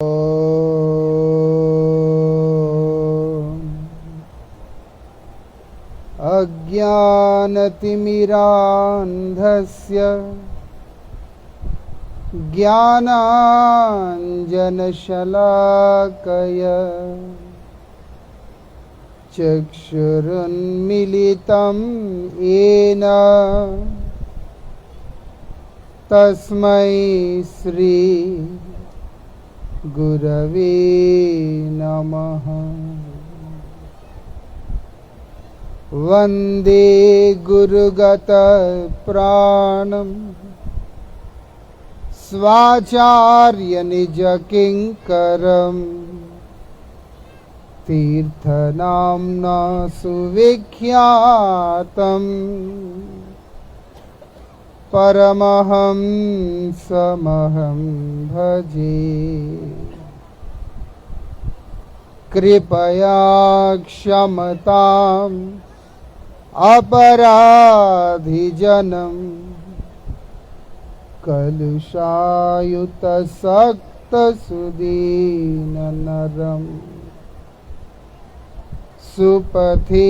अज्ञानतिमिरान्धस्य ज्ञानाञ्जनशलाकया चक्षुरुन्मीलितं येन तस्मै श्री गुरवे नमः। वन्दे गुरुगतप्राणं स्वाचार्यनिजकिङ्करम् तीर्थनाम्ना सुविख्यातम् परमहंसमहं भजे। कृपया क्षमताम् अपराधिजनं कलुषायुतसक्तसुदीननरम् सुपथे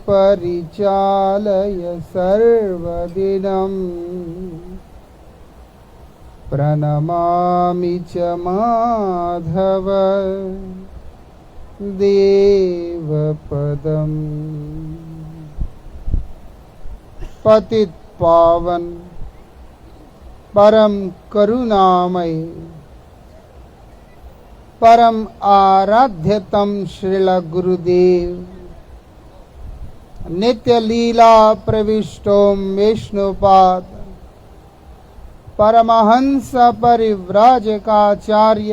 परिचालय सर्वदिनं प्रणमामि च माधव देवपदम्। पतित पावन परम करुणामय परम आराध्यतम श्रील गुरुदेव नित्य लीला प्रविष्टोम विष्णुपाद परमहंस परिव्राजकाचार्य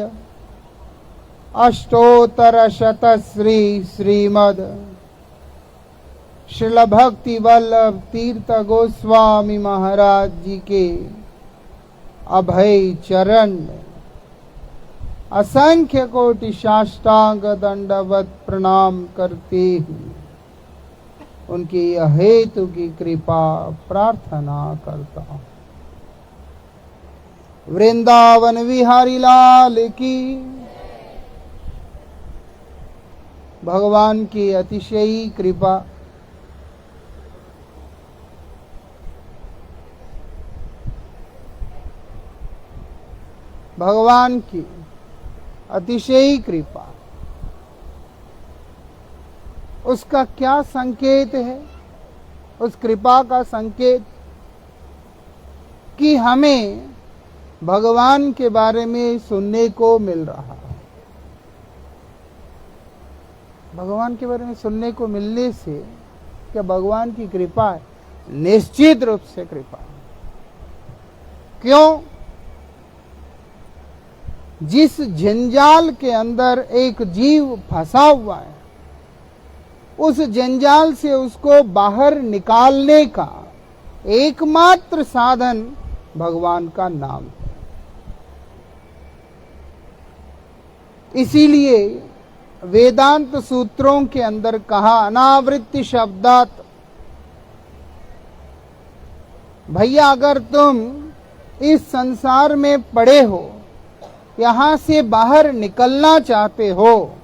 अष्टोत्तर शत श्रीमद श्रील भक्ति वल्लभ तीर्थ गोस्वामी महाराज जी के अभय चरण में असंख्य कोटि साष्टांग दंडवत प्रणाम करते हुए उनकी हेतु की कृपा प्रार्थना करता हूँ। वृंदावन विहारी लाल की, भगवान की अतिशयी कृपा भगवान की अतिशयी कृपा, उसका क्या संकेत है? उस कृपा का संकेत कि हमें भगवान के बारे में सुनने को मिल रहा है। भगवान के बारे में सुनने को मिलने से क्या भगवान की कृपा है? निश्चित रूप से कृपा। क्यों? जिस जंजाल के अंदर एक जीव फंसा हुआ है, उस जंजाल से उसको बाहर निकालने का एकमात्र साधन भगवान का नाम है। इसीलिए वेदांत सूत्रों के अंदर कहा, अनावृत्ति शब्दात, भैया अगर तुम इस संसार में पड़े हो, यहां से बाहर निकलना चाहते हो,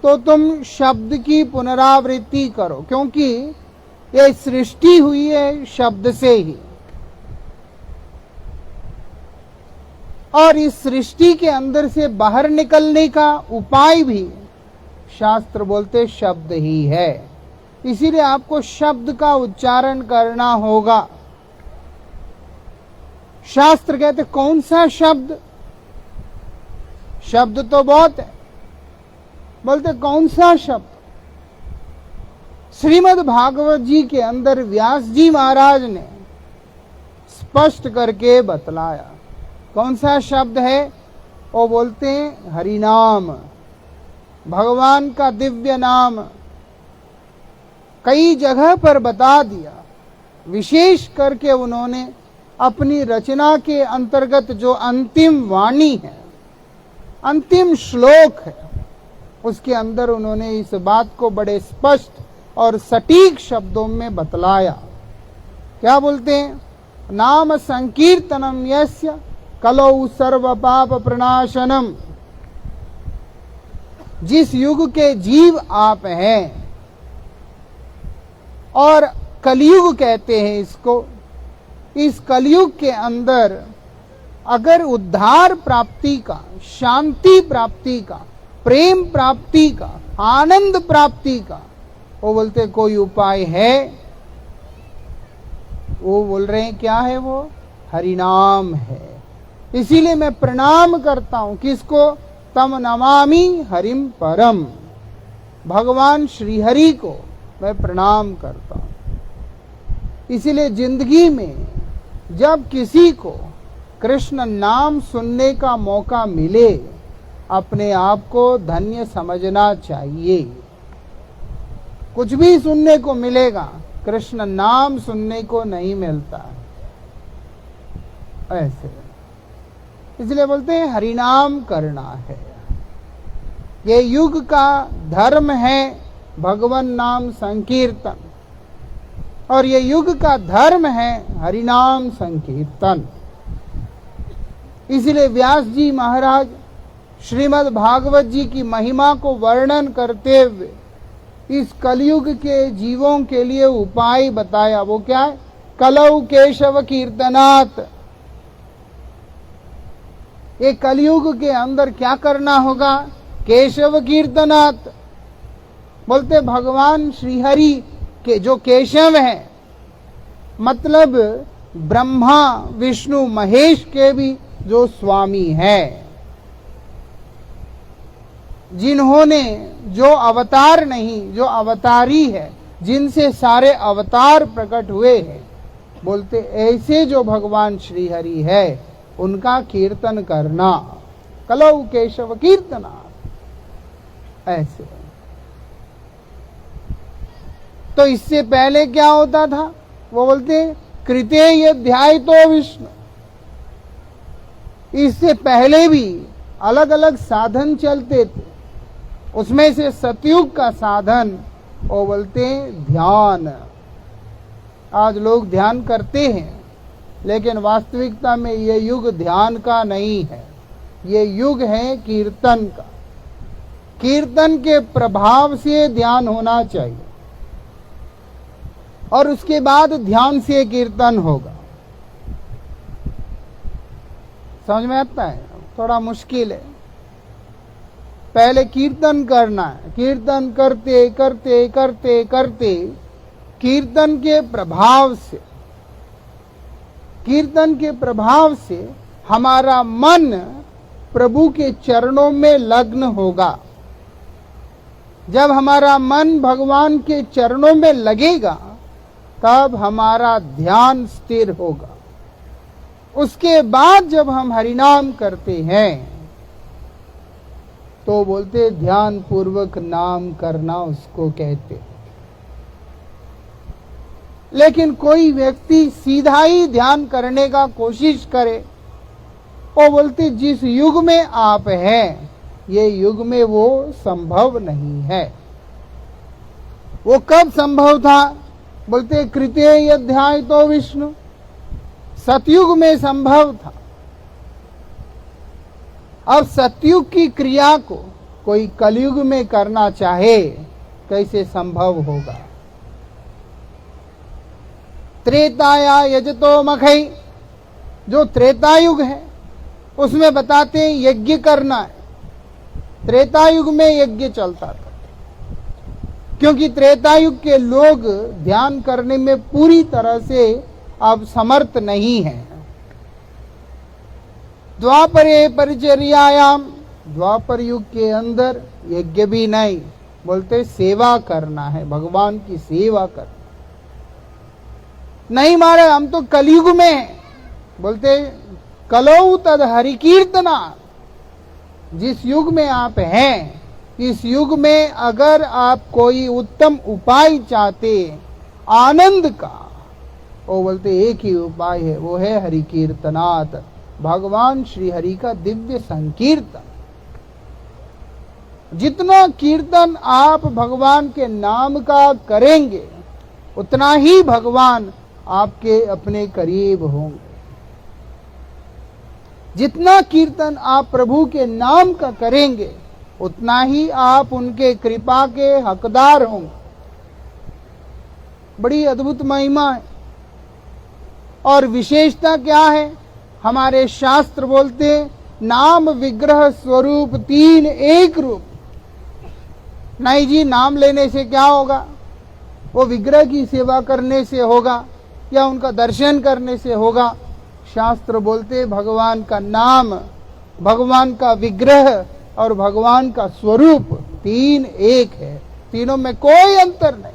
तो तुम शब्द की पुनरावृत्ति करो, क्योंकि यह सृष्टि हुई है शब्द से ही, और इस सृष्टि के अंदर से बाहर निकलने का उपाय भी शास्त्र बोलते शब्द ही है। इसीलिए आपको शब्द का उच्चारण करना होगा। शास्त्र कहते कौन सा शब्द? शब्द तो बहुत है, बोलते कौन सा शब्द? श्रीमद् भागवत जी के अंदर व्यास जी महाराज ने स्पष्ट करके बतलाया कौन सा शब्द है। वो बोलते हैं हरिनाम, भगवान का दिव्य नाम। कई जगह पर बता दिया, विशेष करके उन्होंने अपनी रचना के अंतर्गत जो अंतिम वाणी है, अंतिम श्लोक है, उसके अंदर उन्होंने इस बात को बड़े स्पष्ट और सटीक शब्दों में बतलाया। क्या बोलते हैं? नाम संकीर्तनम यस्य कलौ सर्व पाप प्रणाशनम जिस युग के जीव आप हैं, और कलयुग कहते हैं इसको, इस कलयुग के अंदर अगर उद्धार प्राप्ति का, शांति प्राप्ति का, प्रेम प्राप्ति का, आनंद प्राप्ति का वो बोलते कोई उपाय है, वो बोल रहे हैं क्या है वो? हरिनाम है। इसीलिए मैं प्रणाम करता हूं किसको? तम नमामि हरिम परम, भगवान श्री हरि को मैं प्रणाम करता हूं। इसीलिए जिंदगी में जब किसी को कृष्ण नाम सुनने का मौका मिले, अपने आप को धन्य समझना चाहिए। कुछ भी सुनने को मिलेगा, कृष्ण नाम सुनने को नहीं मिलता ऐसे। इसलिए बोलते हैं हरिनाम करना है। ये युग का धर्म है भगवान नाम संकीर्तन, और ये युग का धर्म है हरिनाम संकीर्तन। इसलिए व्यास जी महाराज श्रीमद् भागवत जी की महिमा को वर्णन करते हुए इस कलयुग के जीवों के लिए उपाय बताया। वो क्या है? कलौ केशव कीर्तनात्। ये कलयुग के अंदर क्या करना होगा? केशव कीर्तनात्। बोलते भगवान श्रीहरि के जो केशव हैं, मतलब ब्रह्मा विष्णु महेश के भी जो स्वामी है, जिन्होंने जो अवतार नहीं, जो अवतारी है, जिनसे सारे अवतार प्रकट हुए हैं, बोलते ऐसे जो भगवान श्री हरि है उनका कीर्तन करना। कलौ केशव कीर्तना, ऐसे। तो इससे पहले क्या होता था? वो बोलते कृते यध्याय तो विष्णु। इससे पहले भी अलग अलग साधन चलते थे, उसमें से सतयुग का साधन वो बोलते ध्यान। आज लोग ध्यान करते हैं, लेकिन वास्तविकता में ये युग ध्यान का नहीं है, ये युग है कीर्तन का। कीर्तन के प्रभाव से ध्यान होना चाहिए, और उसके बाद ध्यान से कीर्तन होगा। समझ में आता है? थोड़ा मुश्किल है। पहले कीर्तन करना है, कीर्तन करते करते करते करते कीर्तन के प्रभाव से हमारा मन प्रभु के चरणों में लग्न होगा। जब हमारा मन भगवान के चरणों में लगेगा, तब हमारा ध्यान स्थिर होगा। उसके बाद जब हम हरिनाम करते हैं तो बोलते ध्यान पूर्वक नाम करना उसको कहते। लेकिन कोई व्यक्ति सीधा ही ध्यान करने का कोशिश करे, वो बोलते जिस युग में आप हैं, ये युग में वो संभव नहीं है। वो कब संभव था? बोलते कृते अध्याय तो विष्णु, सतयुग में संभव था। अब सतयुग की क्रिया को कोई कलयुग में करना चाहे, कैसे संभव होगा? त्रेताया यजतो मखई, जो त्रेतायुग है उसमें बताते हैं यज्ञ करना है। त्रेतायुग में यज्ञ चलता था, क्योंकि त्रेतायुग के लोग ध्यान करने में पूरी तरह से अब समर्थ नहीं है। द्वापरे परिचर्यायाम, द्वापर युग के अंदर यज्ञ भी नहीं, बोलते सेवा करना है, भगवान की सेवा करना। नहीं मारे, हम तो कलयुग में हैं। बोलते कलौ तद हरि कीर्तना। जिस युग में आप हैं, इस युग में अगर आप कोई उत्तम उपाय चाहते आनंद का, वो बोलते एक ही उपाय है, वो है हरि कीर्तनात्, भगवान श्री हरि का दिव्य संकीर्तन। जितना कीर्तन आप भगवान के नाम का करेंगे, उतना ही भगवान आपके अपने करीब होंगे। जितना कीर्तन आप प्रभु के नाम का करेंगे, उतना ही आप उनके कृपा के हकदार होंगे। बड़ी अद्भुत महिमा है। और विशेषता क्या है? हमारे शास्त्र बोलते हैं नाम विग्रह स्वरूप तीन एक रूप। नहीं जी, नाम लेने से क्या होगा? वो विग्रह की सेवा करने से होगा या उनका दर्शन करने से होगा? शास्त्र बोलते भगवान का नाम, भगवान का विग्रह और भगवान का स्वरूप तीन एक है। तीनों में कोई अंतर नहीं,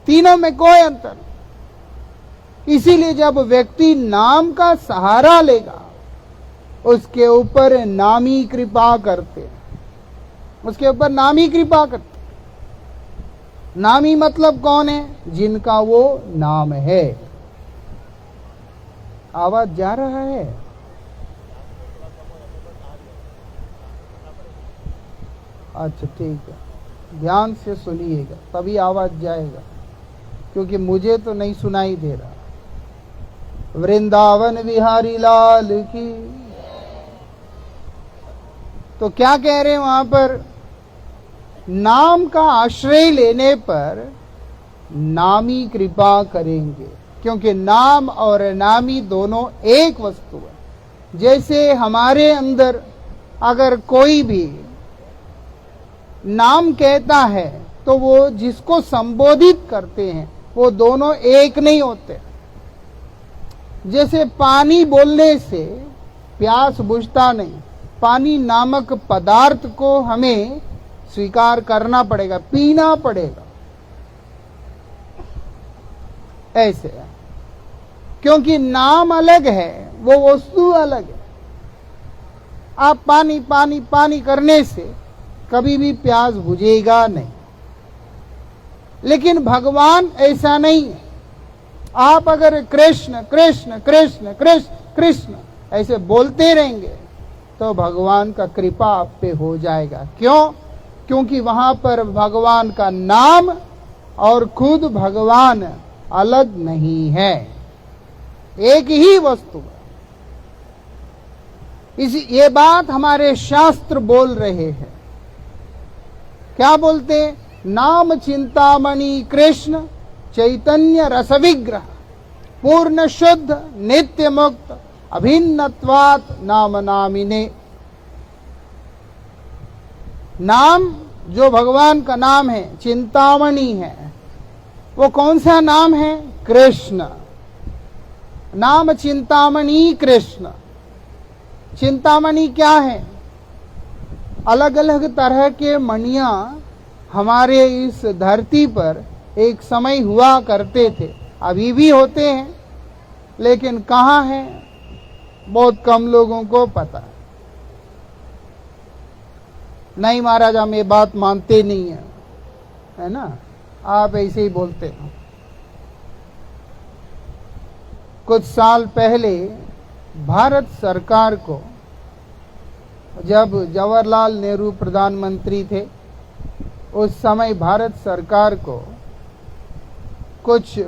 तीनों में कोई अंतर नहीं। इसीलिए जब व्यक्ति नाम का सहारा लेगा उसके ऊपर नामी कृपा करते, उसके ऊपर नामी कृपा करते। नामी मतलब कौन है? जिनका वो नाम है। आवाज जा रहा है? अच्छा ठीक है, ध्यान से सुनिएगा तभी आवाज जाएगा, क्योंकि मुझे तो नहीं सुनाई दे रहा। वृंदावन बिहारी लाल की। तो क्या कह रहे हैं वहां पर? नाम का आश्रय लेने पर नामी कृपा करेंगे, क्योंकि नाम और नामी दोनों एक वस्तु है। जैसे हमारे अंदर अगर कोई भी नाम कहता है तो वो जिसको संबोधित करते हैं वो दोनों एक नहीं होते। जैसे पानी बोलने से प्यास बुझता नहीं, पानी नामक पदार्थ को हमें स्वीकार करना पड़ेगा, पीना पड़ेगा। ऐसे है, क्योंकि नाम अलग है, वो वस्तु अलग है। आप पानी पानी पानी करने से कभी भी प्यास बुझेगा नहीं, लेकिन भगवान ऐसा नहीं है। आप अगर कृष्ण कृष्ण कृष्ण कृष्ण कृष्ण ऐसे बोलते रहेंगे तो भगवान का कृपा आप पे हो जाएगा। क्यों? क्योंकि वहां पर भगवान का नाम और खुद भगवान अलग नहीं है, एक ही वस्तु है। ये बात हमारे शास्त्र बोल रहे हैं। क्या बोलते? नाम चिंतामणि कृष्ण चैतन्य रस विग्रह पूर्ण शुद्ध नित्य मुक्त अभिन्नत्वात् नाम नामिने। नाम जो भगवान का नाम है, चिंतामणि है। वो कौन सा नाम है? कृष्ण। नाम चिंतामणि कृष्ण। चिंतामणि क्या है? अलग अलग तरह के मणियां हमारे इस धरती पर एक समय हुआ करते थे, अभी भी होते हैं, लेकिन कहाँ हैं बहुत कम लोगों को पता। नहीं महाराज, हम ये बात मानते नहीं है, है ना? आप ऐसे ही बोलते हो। कुछ साल पहले भारत सरकार को, जब जवाहरलाल नेहरू प्रधानमंत्री थे, उस समय भारत सरकार को कुछ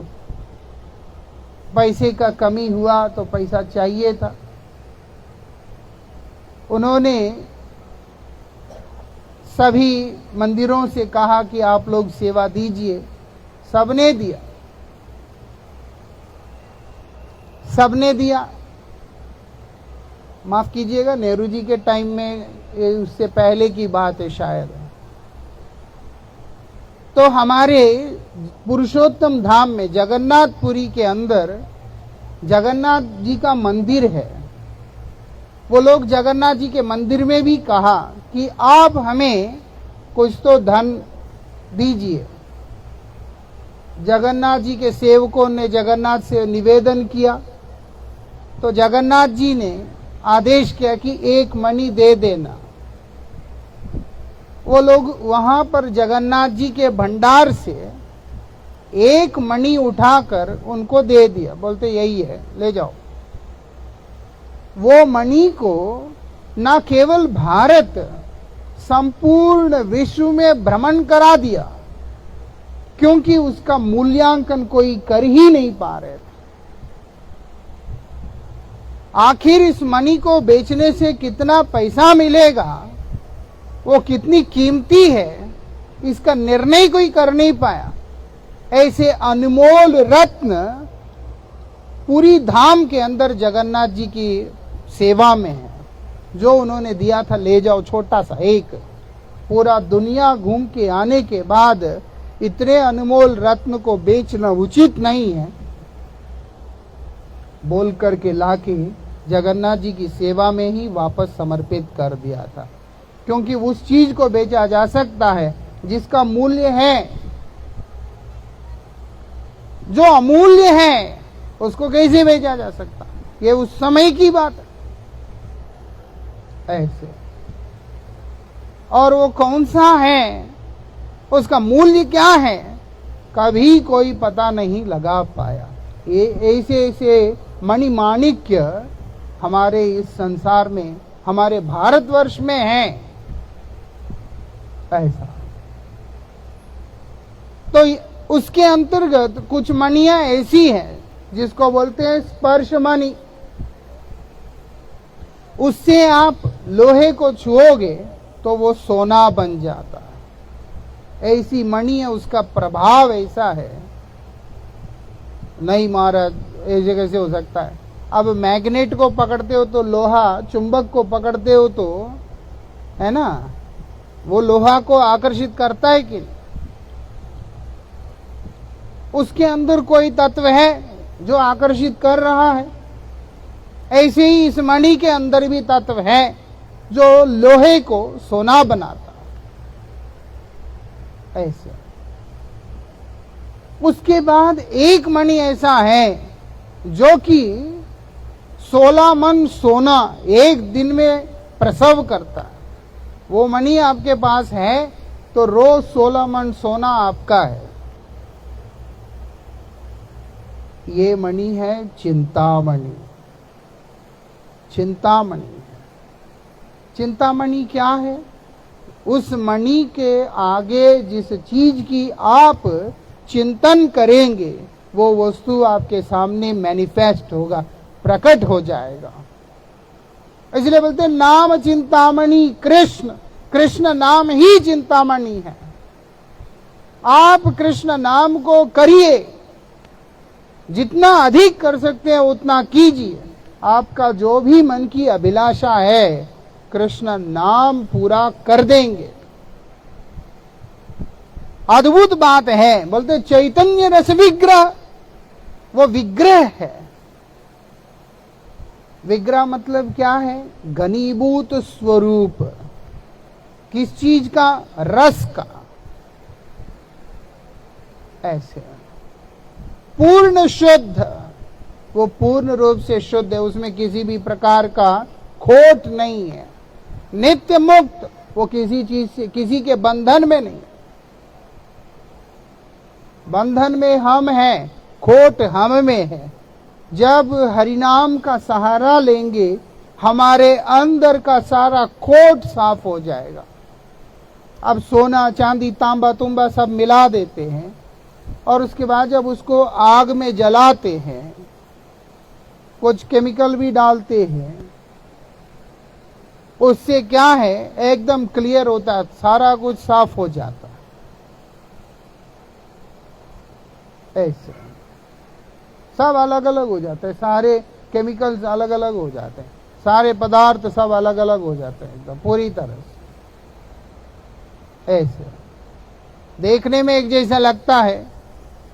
पैसे का कमी हुआ तो पैसा चाहिए था। उन्होंने सभी मंदिरों से कहा कि आप लोग सेवा दीजिए। सबने दिया, सबने दिया। माफ कीजिएगा, नेहरू जी के टाइम में, उससे पहले की बात है शायद। तो हमारे पुरुषोत्तम धाम में जगन्नाथपुरी के अंदर जगन्नाथ जी का मंदिर है। वो लोग जगन्नाथ जी के मंदिर में भी कहा कि आप हमें कुछ तो धन दीजिए। जगन्नाथ जी के सेवकों ने जगन्नाथ से निवेदन किया तो जगन्नाथ जी ने आदेश किया कि एक मणि दे देना। वो लोग वहां पर जगन्नाथ जी के भंडार से एक मणि उठाकर उनको दे दिया, बोलते यही है, ले जाओ। वो मणि को न केवल भारत, संपूर्ण विश्व में भ्रमण करा दिया, क्योंकि उसका मूल्यांकन कोई कर ही नहीं पा रहे थे। आखिर इस मणि को बेचने से कितना पैसा मिलेगा, वो कितनी कीमती है, इसका निर्णय कोई कर नहीं पाया। ऐसे अनमोल रत्न पूरी धाम के अंदर जगन्नाथ जी की सेवा में है, जो उन्होंने दिया था, ले जाओ, छोटा सा एक, पूरा दुनिया घूम के आने के बाद इतने अनमोल रत्न को बेचना उचित नहीं है, बोल करके लाके जगन्नाथ जी की सेवा में ही वापस समर्पित कर दिया था। क्योंकि उस चीज को बेचा जा सकता है जिसका मूल्य है, जो अमूल्य है उसको कैसे बेचा जा सकता, ये उस समय की बात है ऐसे। और वो कौन सा है, उसका मूल्य क्या है, कभी कोई पता नहीं लगा पाया। ये ऐसे ऐसे मणिमाणिक्य हमारे इस संसार में, हमारे भारतवर्ष में है ऐसा। तो उसके अंतर्गत कुछ मणियां ऐसी हैं जिसको बोलते हैं स्पर्श मणि। उससे आप लोहे को छुओगे तो वो सोना बन जाता है। ऐसी मणि है, उसका प्रभाव ऐसा है। नहीं महाराज, ऐसे कैसे हो सकता है? अब मैग्नेट को पकड़ते हो तो लोहा, चुंबक को पकड़ते हो तो, है ना, वो लोहा को आकर्षित करता है कि उसके अंदर कोई तत्व है जो आकर्षित कर रहा है। ऐसे ही इस मणि के अंदर भी तत्व है जो लोहे को सोना बनाता है ऐसे। उसके बाद एक मणि ऐसा है जो कि 16 मन सोना एक दिन में प्रसव करता है। वो मणि आपके पास है तो रोज 16 मन सोना आपका है। ये मणि है चिंतामणि। चिंतामणि, चिंतामणि क्या है? उस मणि के आगे जिस चीज की आप चिंतन करेंगे वो वस्तु आपके सामने मैनिफेस्ट होगा, प्रकट हो जाएगा। इसलिए बोलते हैं नाम चिंतामणि कृष्ण। कृष्ण नाम ही चिंतामणि है। आप कृष्ण नाम को करिए, जितना अधिक कर सकते हैं उतना कीजिए। आपका जो भी मन की अभिलाषा है कृष्ण नाम पूरा कर देंगे। अद्भुत बात है। बोलते चैतन्य रस विग्रह, वो विग्रह है। विग्रह मतलब क्या है? घनीभूत स्वरूप। किस चीज का? रस का। ऐसे पूर्ण शुद्ध, वो पूर्ण रूप से शुद्ध है, उसमें किसी भी प्रकार का खोट नहीं है। नित्य मुक्त, वो किसी चीज से, किसी के बंधन में नहीं। बंधन में हम हैं, खोट हम में है। जब हरिनाम का सहारा लेंगे हमारे अंदर का सारा खोट साफ हो जाएगा। अब सोना चांदी तांबा तुंबा सब मिला देते हैं और उसके बाद जब उसको आग में जलाते हैं, कुछ केमिकल भी डालते हैं, उससे क्या है, एकदम क्लियर होता है, सारा कुछ साफ हो जाता है। ऐसे सब अलग अलग हो जाते हैं, सारे केमिकल्स अलग अलग हो जाते हैं, सारे पदार्थ सब अलग अलग हो जाते हैं एकदम पूरी तरह से। ऐसे देखने में एक जैसा लगता है,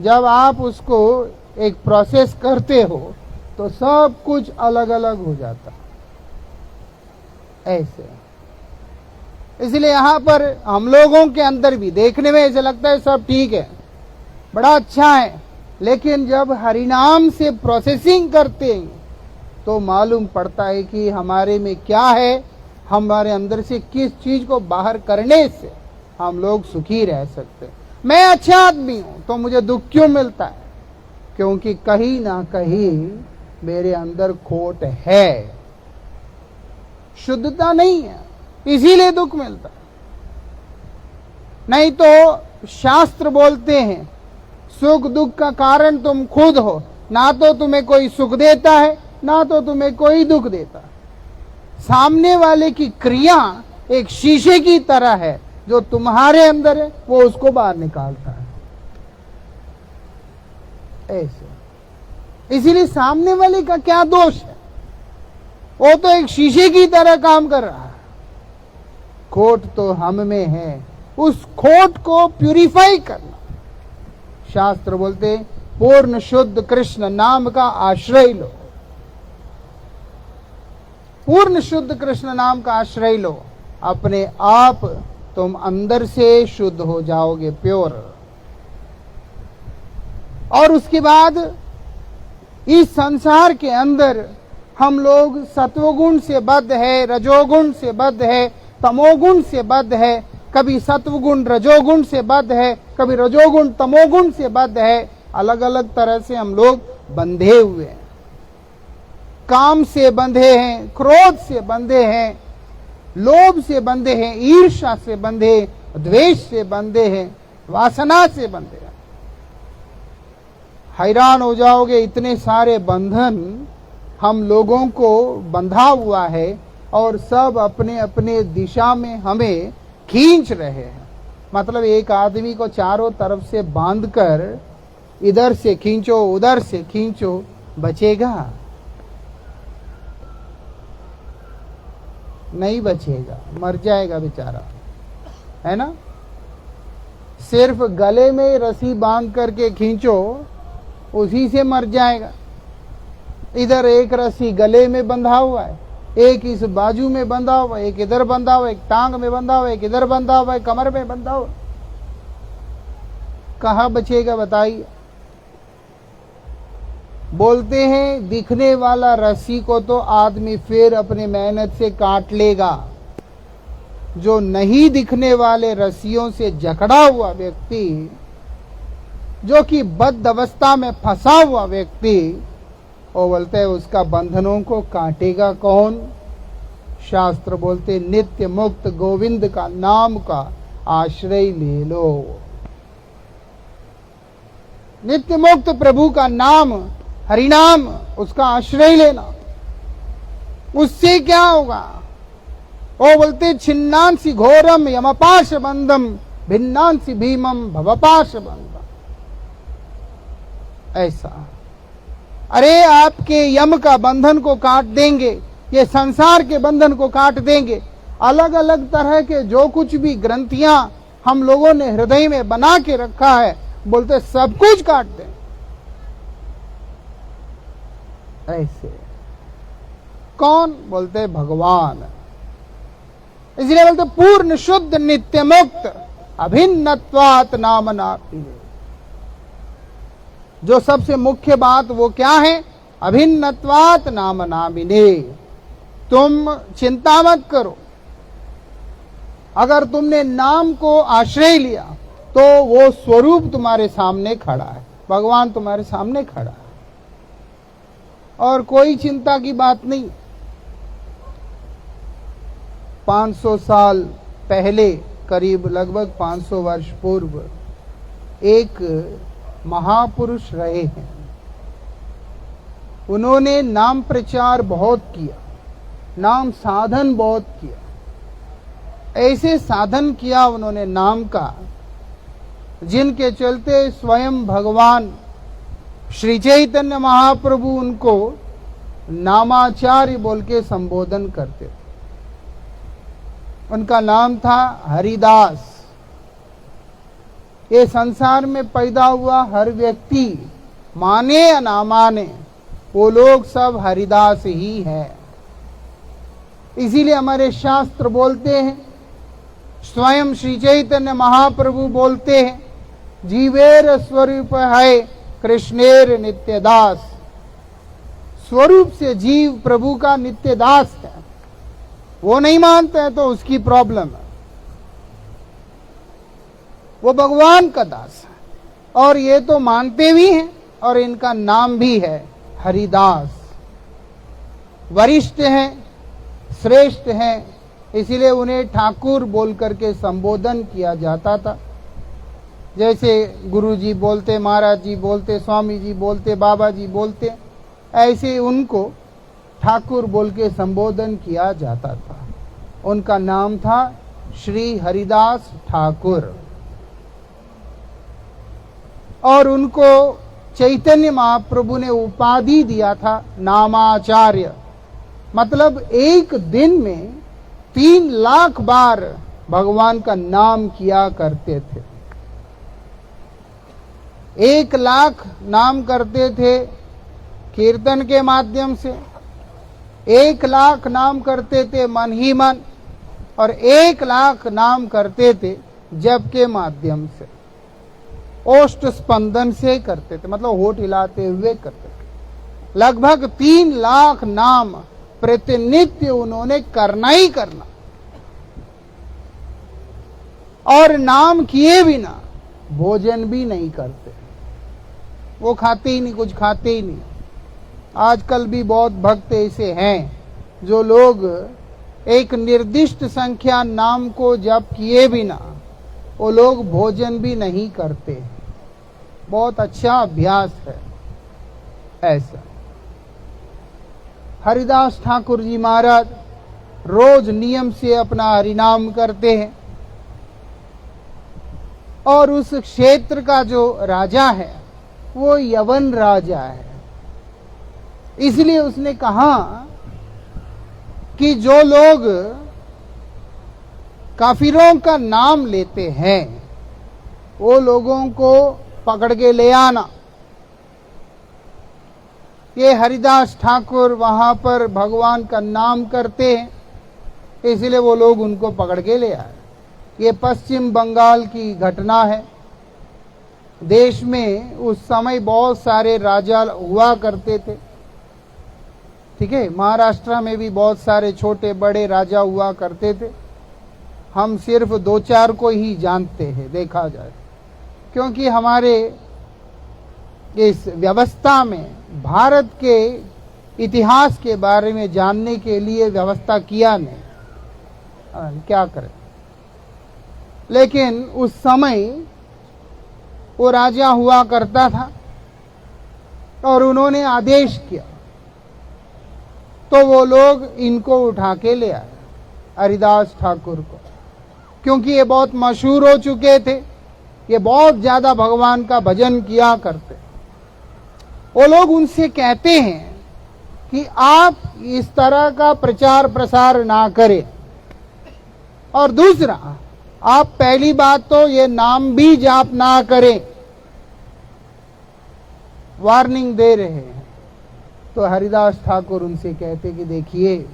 जब आप उसको एक प्रोसेस करते हो तो सब कुछ अलग अलग हो जाता है। ऐसे इसलिए यहां पर हम लोगों के अंदर भी देखने में ऐसा लगता है सब ठीक है, बड़ा अच्छा है, लेकिन जब हरिनाम से प्रोसेसिंग करते हैं तो मालूम पड़ता है कि हमारे में क्या है, हमारे अंदर से किस चीज को बाहर करने से हम लोग सुखी रह सकते हैं। मैं अच्छा आदमी हूं तो मुझे दुख क्यों मिलता है? क्योंकि कहीं ना कहीं मेरे अंदर खोट है, शुद्धता नहीं है, इसीलिए दुख मिलता है। नहीं तो शास्त्र बोलते हैं सुख दुख का कारण तुम खुद हो, ना तो तुम्हें कोई सुख देता है ना तो तुम्हें कोई दुख देता। सामने वाले की क्रिया एक शीशे की तरह है, जो तुम्हारे अंदर है वो उसको बाहर निकालता है। ऐसे इसीलिए सामने वाले का क्या दोष है, वो तो एक शीशे की तरह काम कर रहा है। खोट तो हम में है, उस खोट को प्यूरिफाई करना। शास्त्र बोलते पूर्ण शुद्ध कृष्ण नाम का आश्रय लो। पूर्ण शुद्ध कृष्ण नाम का आश्रय लो, अपने आप तुम अंदर से शुद्ध हो जाओगे, प्योर। और उसके बाद इस संसार के अंदर हम लोग सत्वगुण से बद्ध है, रजोगुण से बद्ध है, तमोगुण से बद्ध है। कभी सत्वगुण रजोगुण से बद्ध है, कभी रजोगुण तमोगुण से बद्ध है। अलग अलग तरह से हम लोग बंधे हुए हैं। काम से बंधे हैं, क्रोध से बंधे हैं, लोभ से बंधे हैं, ईर्ष्या से बंधे, द्वेष से बंधे हैं, वासना से बंधे हैं। हैरान हो जाओगे, इतने सारे बंधन हम लोगों को बंधा हुआ है और सब अपने अपने दिशा में हमें खींच रहे हैं। मतलब एक आदमी को चारों तरफ से बांधकर इधर से खींचो उधर से खींचो, बचेगा? नहीं बचेगा, मर जाएगा बेचारा, है ना। सिर्फ गले में रस्सी बांध करके खींचो, उसी से मर जाएगा। इधर एक रस्सी गले में बंधा हुआ है, एक इस बाजू में बंधा हुआ है, एक इधर बंधा हुआ है, एक टांग में बंधा हुआ है, एक इधर बंधा हुआ है, कमर में बंधा हुआ। कहाँ बचेगा बताइए। बोलते हैं दिखने वाला रस्सी को तो आदमी फिर अपने मेहनत से काट लेगा, जो नहीं दिखने वाले रस्सियों से जकड़ा हुआ व्यक्ति, जो कि बद्ध अवस्था में फंसा हुआ व्यक्ति, वो बोलते हैं उसका बंधनों को काटेगा कौन? शास्त्र बोलते नित्य मुक्त गोविंद का नाम का आश्रय ले लो। नित्य मुक्त प्रभु का नाम, हरिनाम, उसका आश्रय लेना। उससे क्या होगा? वो बोलते छिन्नांसी घोरम यमपाश बंधम भिन्नांसी भीमम भवपाश बंधम। ऐसा, अरे आपके यम का बंधन को काट देंगे, ये संसार के बंधन को काट देंगे। अलग अलग तरह के जो कुछ भी ग्रंथियां हम लोगों ने हृदय में बना के रखा है, बोलते सब कुछ काट दें। ऐसे कौन? बोलते भगवान। इसलिए बोलते पूर्ण शुद्ध नित्य मुक्त अभिन्नत्वात् नाम नापीरे। जो सबसे मुख्य बात वो क्या है? अभिन्नत्वात् नाम नामिने। तुम चिंता मत करो, अगर तुमने नाम को आश्रय लिया तो वो स्वरूप तुम्हारे सामने खड़ा है, भगवान तुम्हारे सामने खड़ा है, और कोई चिंता की बात नहीं। 500 साल पहले, करीब लगभग 500 वर्ष पूर्व, एक महापुरुष रहे हैं। उन्होंने नाम प्रचार बहुत किया, नाम साधन बहुत किया। ऐसे साधन किया उन्होंने नाम का, जिनके चलते स्वयं भगवान श्री चैतन्य महाप्रभु उनको नामाचार्य बोल के संबोधन करते थे। उनका नाम था हरिदास। ये संसार में पैदा हुआ हर व्यक्ति, माने या ना माने, वो लोग सब हरिदास ही है। इसीलिए हमारे शास्त्र बोलते हैं, स्वयं श्री चैतन्य महाप्रभु बोलते हैं, जीवेर स्वरूप है कृष्णेर नित्यदास। स्वरूप से जीव प्रभु का नित्यदास है। वो नहीं मानते हैं तो उसकी प्रॉब्लम है, वो भगवान का दास है। और ये तो मानते भी हैं, और इनका नाम भी है हरिदास। वरिष्ठ हैं, श्रेष्ठ हैं, इसीलिए उन्हें ठाकुर बोल करके संबोधन किया जाता था। जैसे गुरु जी बोलते, महाराज जी बोलते, स्वामी जी बोलते, बाबा जी बोलते, ऐसे उनको ठाकुर बोल के संबोधन किया जाता था। उनका नाम था श्री हरिदास ठाकुर और उनको चैतन्य महाप्रभु ने उपाधि दिया था नामाचार्य। मतलब एक दिन में 3 लाख बार भगवान का नाम किया करते थे। 1 लाख नाम करते थे कीर्तन के माध्यम से, 1 लाख नाम करते थे मन ही मन, और 1 लाख नाम करते थे जप के माध्यम से, ओष्ठ स्पंदन से करते थे, मतलब होठ हिलाते हुए करते थे। लगभग 3 लाख नाम प्रतिनित्य उन्होंने करना ही करना, और नाम किए बिना भोजन भी नहीं करते। वो खाते ही नहीं, कुछ खाते ही नहीं। आजकल भी बहुत भक्त ऐसे हैं जो लोग एक निर्दिष्ट संख्या नाम को जप किए बिना वो लोग भोजन भी नहीं करते। बहुत अच्छा अभ्यास है ऐसा। हरिदास ठाकुर जी महाराज रोज नियम से अपना हरिनाम करते हैं, और उस क्षेत्र का जो राजा है वो यवन राजा है। इसलिए उसने कहा कि जो लोग काफिरों का नाम लेते हैं वो लोगों को पकड़ के ले आना। ये हरिदास ठाकुर वहां पर भगवान का नाम करते हैं, इसलिए वो लोग उनको पकड़ के ले आए। ये पश्चिम बंगाल की घटना है। देश में उस समय बहुत सारे राजा हुआ करते थे, ठीक है। महाराष्ट्र में भी बहुत सारे छोटे बड़े राजा हुआ करते थे। हम सिर्फ 2-4 को ही जानते हैं देखा जाए, क्योंकि हमारे इस व्यवस्था में भारत के इतिहास के बारे में जानने के लिए व्यवस्था किया नहीं, क्या करें। लेकिन उस समय वो राजा हुआ करता था और उन्होंने आदेश किया तो वो लोग इनको उठा के ले आए, हरिदास ठाकुर को, क्योंकि ये बहुत मशहूर हो चुके थे। ये बहुत ज्यादा भगवान का भजन किया करते। वो लोग उनसे कहते हैं कि आप इस तरह का प्रचार प्रसार ना करें, और दूसरा आप पहली बात तो ये नाम भी जाप ना करें, वार्निंग दे रहे हैं। तो हरिदास ठाकुर उनसे कहते कि देखिए,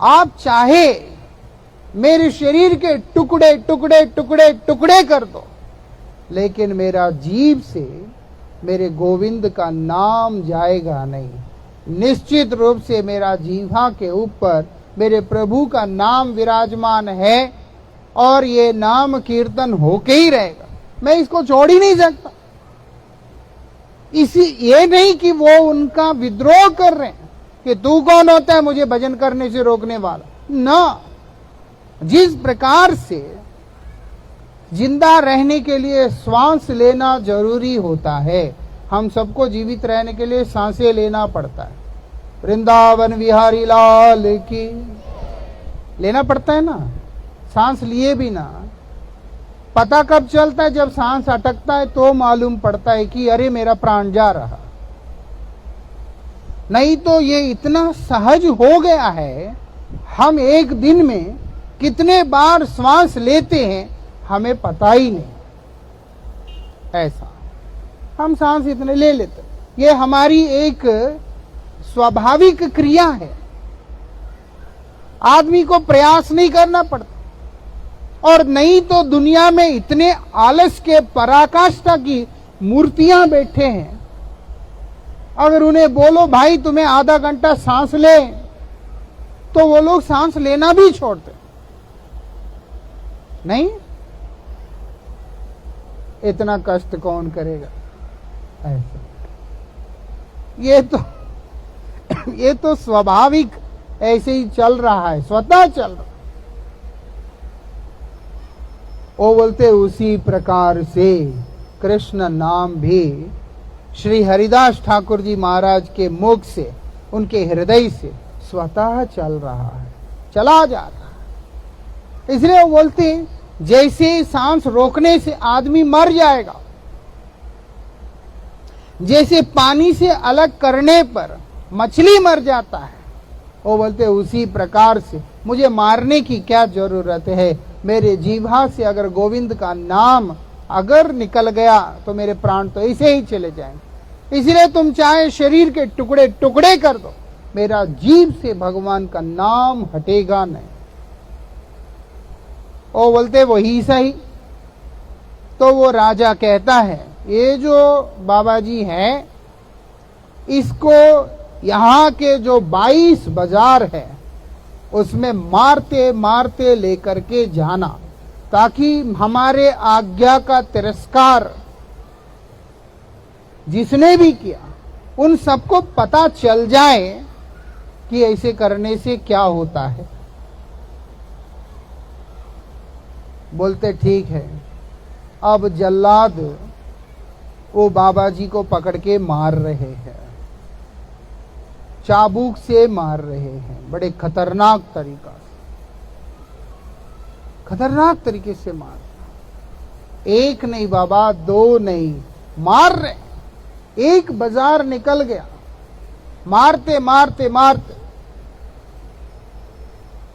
आप चाहे मेरे शरीर के टुकड़े टुकड़े टुकड़े टुकड़े कर दो, लेकिन मेरा जीभ से मेरे गोविंद का नाम जाएगा नहीं। निश्चित रूप से मेरा जीवा के ऊपर मेरे प्रभु का नाम विराजमान है और ये नाम कीर्तन होके ही रहेगा, मैं इसको छोड़ ही नहीं सकता। इसी ये नहीं कि वो उनका विद्रोह कर रहे हैं कि तू कौन होता है मुझे भजन करने से रोकने वाला, ना। जिस प्रकार से जिंदा रहने के लिए श्वास लेना जरूरी होता है, हम सबको जीवित रहने के लिए सांसें लेना पड़ता है। वृंदावन विहारी लाल की लेना पड़ता है ना। सांस लिए बिना पता कब चलता है, जब सांस अटकता है तो मालूम पड़ता है कि अरे मेरा प्राण जा रहा। नहीं तो ये इतना सहज हो गया है, हम एक दिन में कितने बार श्वास लेते हैं हमें पता ही नहीं। ऐसा हम सांस इतने ले लेते, ये हमारी एक स्वाभाविक क्रिया है। आदमी को प्रयास नहीं करना पड़ता। और नहीं तो दुनिया में इतने आलस के पराकाष्ठा की मूर्तियां बैठे हैं, अगर उन्हें बोलो भाई तुम्हें आधा घंटा सांस ले, तो वो लोग सांस लेना भी छोड़ते नहीं। इतना कष्ट कौन करेगा ऐसा। ये तो स्वाभाविक ऐसे ही चल रहा है, स्वतः चल रहा। वो बोलते उसी प्रकार से कृष्ण नाम भी श्री हरिदास ठाकुर जी महाराज के मुख से, उनके हृदय से स्वतः चल रहा है, चला जा रहा है। इसलिए वो बोलते हैं जैसे सांस रोकने से आदमी मर जाएगा, जैसे पानी से अलग करने पर मछली मर जाता है, वो बोलते उसी प्रकार से मुझे मारने की क्या जरूरत है। मेरे जीभा से अगर गोविंद का नाम अगर निकल गया तो मेरे प्राण तो ऐसे ही चले जाएंगे। इसलिए तुम चाहे शरीर के टुकड़े टुकड़े कर दो, मेरा जीभ से भगवान का नाम हटेगा नहीं। वो बोलते वही सही। तो वो राजा कहता है ये जो बाबा जी है, इसको यहाँ के जो 22 बाजार है उसमें मारते मारते लेकर के जाना, ताकि हमारे आज्ञा का तिरस्कार जिसने भी किया उन सबको पता चल जाए कि ऐसे करने से क्या होता है। बोलते ठीक है। अब जल्लाद वो बाबा जी को पकड़ के मार रहे हैं, चाबुक से मार रहे हैं, बड़े खतरनाक तरीका से, खतरनाक तरीके से मार। एक नहीं बाबा, दो नहीं, मार रहे। एक बाजार निकल गया, मारते मारते मारते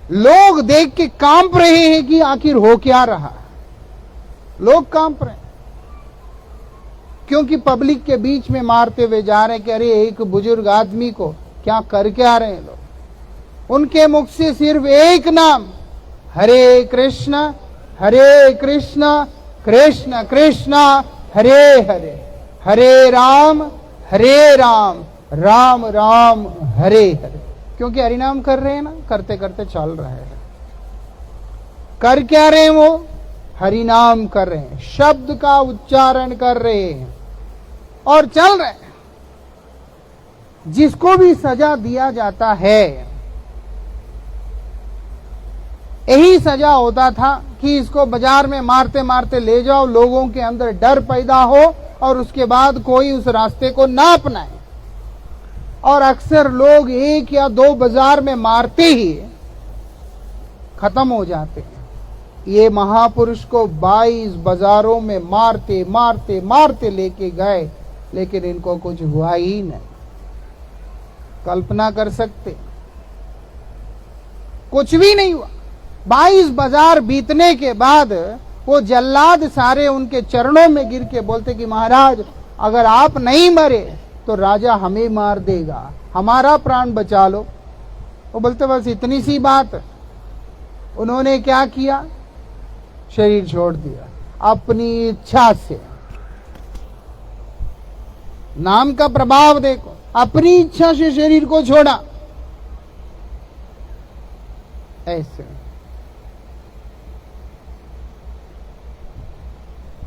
लोग देख के कांप रहे हैं कि आखिर हो क्या रहा है। लोग कांप रहे हैं क्योंकि पब्लिक के बीच में मारते हुए जा रहे हैं कि अरे एक बुजुर्ग आदमी को क्या करके आ रहे हैं लोग। उनके मुख से सिर्फ एक नाम, हरे कृष्ण कृष्ण कृष्ण हरे हरे, हरे राम राम राम हरे हरे। क्योंकि हरिनाम कर रहे हैं ना, करते करते चल रहे हैं। कर क्या रहे हैं वो? हरिनाम कर रहे हैं, शब्द का उच्चारण कर रहे हैं और चल रहे हैं। जिसको भी सजा दिया जाता है, यही सजा होता था कि इसको बाजार में मारते मारते ले जाओ, लोगों के अंदर डर पैदा हो और उसके बाद कोई उस रास्ते को ना अपनाए। और अक्सर लोग एक या दो बाजार में मारते ही खत्म हो जाते हैं। ये महापुरुष को 22 बाजारों में मारते मारते मारते लेके गए, लेकिन इनको कुछ हुआ ही नहीं। कल्पना कर सकते, कुछ भी नहीं हुआ। 22 बाजार बीतने के बाद वो जल्लाद सारे उनके चरणों में गिर के बोलते कि महाराज अगर आप नहीं मरे तो राजा हमें मार देगा, हमारा प्राण बचा लो। वो बोलते बस इतनी सी बात। उन्होंने क्या किया? शरीर छोड़ दिया अपनी इच्छा से। नाम का प्रभाव देखो, अपनी इच्छा से शरीर को छोड़ा। ऐसे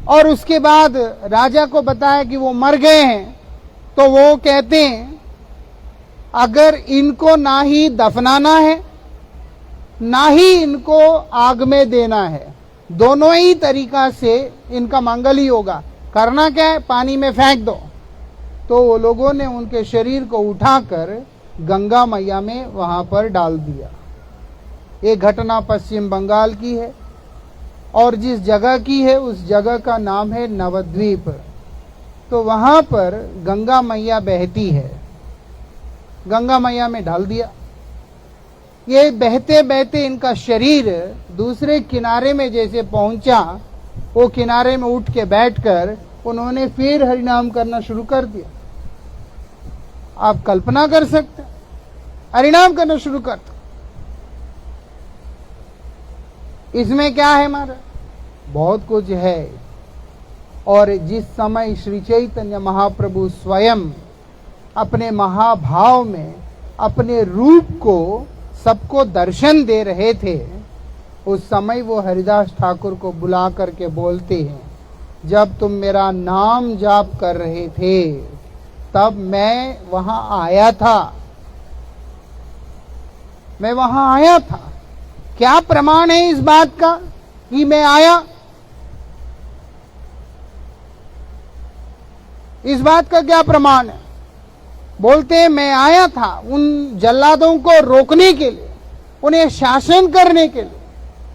और उसके बाद राजा को बताया कि वो मर गए हैं, तो वो कहते हैं अगर इनको ना ही दफनाना है ना ही इनको आग में देना है, दोनों ही तरीका से इनका मंगल ही होगा। करना क्या है? पानी में फेंक दो। तो वो लोगों ने उनके शरीर को उठाकर गंगा मैया में वहां पर डाल दिया। ये घटना पश्चिम बंगाल की है और जिस जगह की है उस जगह का नाम है नवद्वीप। तो वहां पर गंगा मैया बहती है, गंगा मैया में डाल दिया। ये बहते बहते इनका शरीर दूसरे किनारे में जैसे पहुंचा, वो किनारे में उठ के बैठकर उन्होंने फिर हरिनाम करना शुरू कर दिया। आप कल्पना कर सकते, हरिनाम करना शुरू कर। इसमें क्या है हमारा? बहुत कुछ है। और जिस समय श्री चैतन्य महाप्रभु स्वयं अपने महाभाव में अपने रूप को सबको दर्शन दे रहे थे, उस समय वो हरिदास ठाकुर को बुला करके बोलते हैं, जब तुम मेरा नाम जाप कर रहे थे तब मैं वहां आया था, मैं वहां आया था। क्या प्रमाण है इस बात का कि मैं आया? इस बात का क्या प्रमाण है? बोलते हैं मैं आया था उन जल्लादों को रोकने के लिए, उन्हें शासन करने के लिए।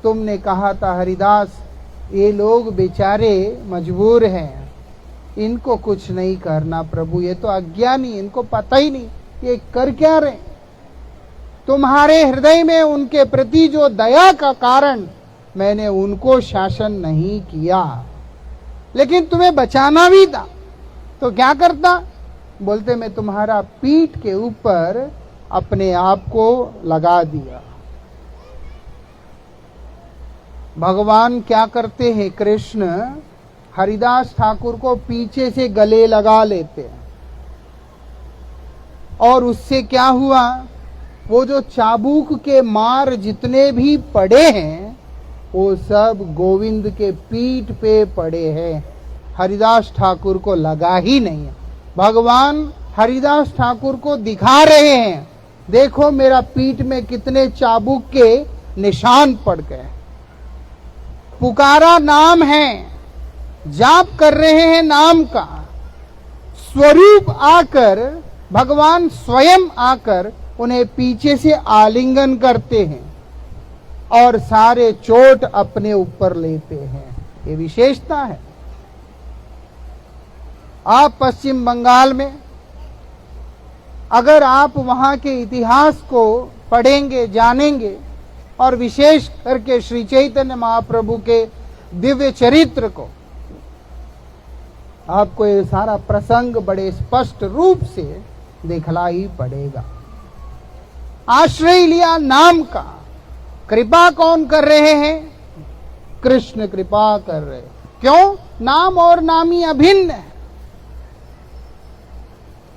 तुमने कहा था हरिदास, ये लोग बेचारे मजबूर हैं, इनको कुछ नहीं करना प्रभु, ये तो अज्ञानी, इनको पता ही नहीं ये कर क्या रहे। तुम्हारे हृदय में उनके प्रति जो दया का कारण, मैंने उनको शासन नहीं किया, लेकिन तुम्हें बचाना भी था तो क्या करता? बोलते मैं तुम्हारा पीठ के ऊपर अपने आप को लगा दिया। भगवान क्या करते हैं? कृष्ण हरिदास ठाकुर को पीछे से गले लगा लेते हैं, और उससे क्या हुआ? वो जो चाबुक के मार जितने भी पड़े हैं वो सब गोविंद के पीठ पे पड़े हैं, हरिदास ठाकुर को लगा ही नहीं है। भगवान हरिदास ठाकुर को दिखा रहे हैं, देखो मेरा पीठ में कितने चाबुक के निशान पड़ गए। पुकारा नाम है, जाप कर रहे हैं नाम का, स्वरूप आकर भगवान स्वयं आकर उन्हें पीछे से आलिंगन करते हैं और सारे चोट अपने ऊपर लेते हैं। ये विशेषता है। आप पश्चिम बंगाल में अगर आप वहां के इतिहास को पढ़ेंगे, जानेंगे, और विशेष करके श्री चैतन्य महाप्रभु के दिव्य चरित्र को, आपको ये सारा प्रसंग बड़े स्पष्ट रूप से दिखलाई पड़ेगा। आश्रय लिया नाम का, कृपा कौन कर रहे हैं? कृष्ण कृपा कर रहे। क्यों? नाम और नामी अभिन्न है।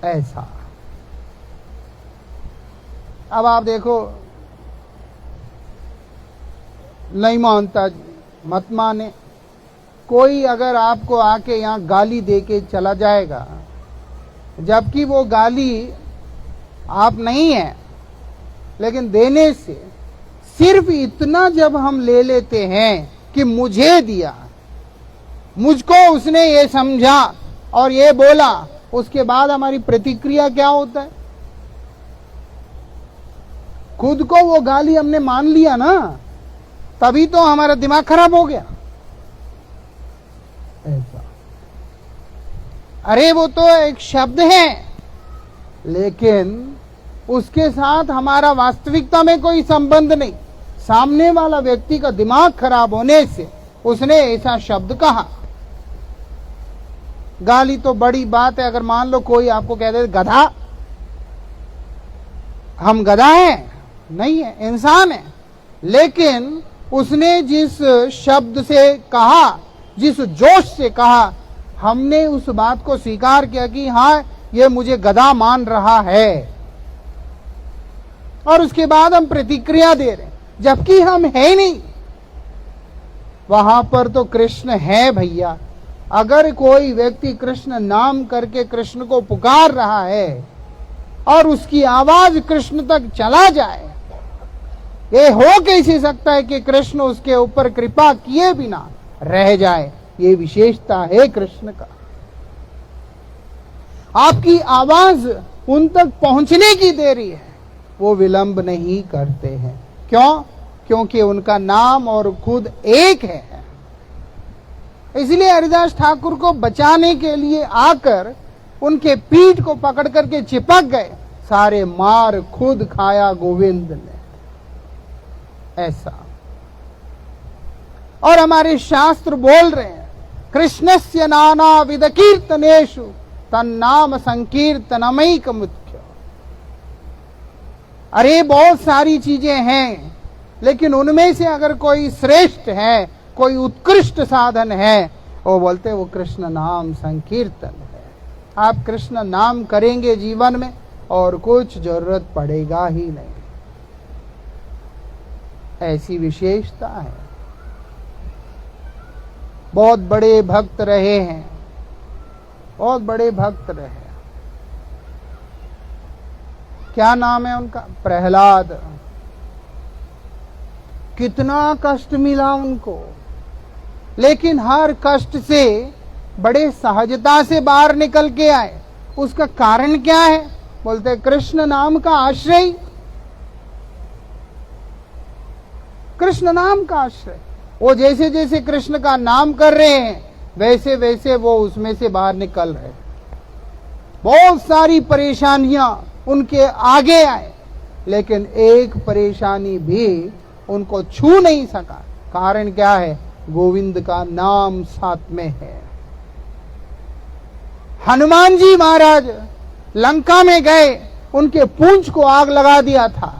ऐसा अब आप देखो, नहीं मानता मत माने, कोई अगर आपको आके यहां गाली देके चला जाएगा, जबकि वो गाली आप नहीं है, लेकिन देने से सिर्फ इतना जब हम ले लेते हैं कि मुझे दिया, मुझको उसने ये समझा और ये बोला, उसके बाद हमारी प्रतिक्रिया क्या होता है? खुद को वो गाली हमने मान लिया ना, तभी तो हमारा दिमाग खराब हो गया। ऐसा, अरे वो तो एक शब्द है, लेकिन उसके साथ हमारा वास्तविकता में कोई संबंध नहीं। सामने वाला व्यक्ति का दिमाग खराब होने से उसने ऐसा शब्द कहा। गाली तो बड़ी बात है, अगर मान लो कोई आपको कह दे गधा, हम गधा हैं? नहीं है, इंसान है, लेकिन उसने जिस शब्द से कहा, जिस जोश से कहा, हमने उस बात को स्वीकार किया कि हाँ ये मुझे गधा मान रहा है, और उसके बाद हम प्रतिक्रिया दे रहे हैं, जबकि हम है नहीं। वहां पर तो कृष्ण है भैया। अगर कोई व्यक्ति कृष्ण नाम करके कृष्ण को पुकार रहा है और उसकी आवाज कृष्ण तक चला जाए, ये हो कैसे सकता है कि कृष्ण उसके ऊपर कृपा किए बिना रह जाए? ये विशेषता है कृष्ण का। आपकी आवाज उन तक पहुंचने की देरी है, वो विलंब नहीं करते हैं। क्यों? क्योंकि उनका नाम और खुद एक है। इसलिए हरिदास ठाकुर को बचाने के लिए आकर उनके पीठ को पकड़ करके चिपक गए। सारे मार खुद खाया गोविंद ने। ऐसा, और हमारे शास्त्र बोल रहे हैं, कृष्णस्य नाना विध कीर्तनेषु तन्नाम संकीर्तनमैक मुख्य। अरे बहुत सारी चीजें हैं, लेकिन उनमें से अगर कोई श्रेष्ठ है, कोई उत्कृष्ट साधन है, वो बोलते वो कृष्ण नाम संकीर्तन है। आप कृष्ण नाम करेंगे जीवन में और कुछ जरूरत पड़ेगा ही नहीं। ऐसी विशेषता है। बहुत बड़े भक्त रहे हैं, बहुत बड़े भक्त रहे। क्या नाम है उनका? प्रहलाद। कितना कष्ट मिला उनको, लेकिन हर कष्ट से बड़े सहजता से बाहर निकल के आए। उसका कारण क्या है? बोलते कृष्ण नाम का आश्रय, कृष्ण नाम का आश्रय। वो जैसे जैसे कृष्ण का नाम कर रहे हैं वैसे वैसे वो उसमें से बाहर निकल रहे। बहुत सारी परेशानियां उनके आगे आए, लेकिन एक परेशानी भी उनको छू नहीं सका। कारण क्या है? गोविंद का नाम साथ में है। हनुमान जी महाराज लंका में गए, उनके पूंछ को आग लगा दिया था।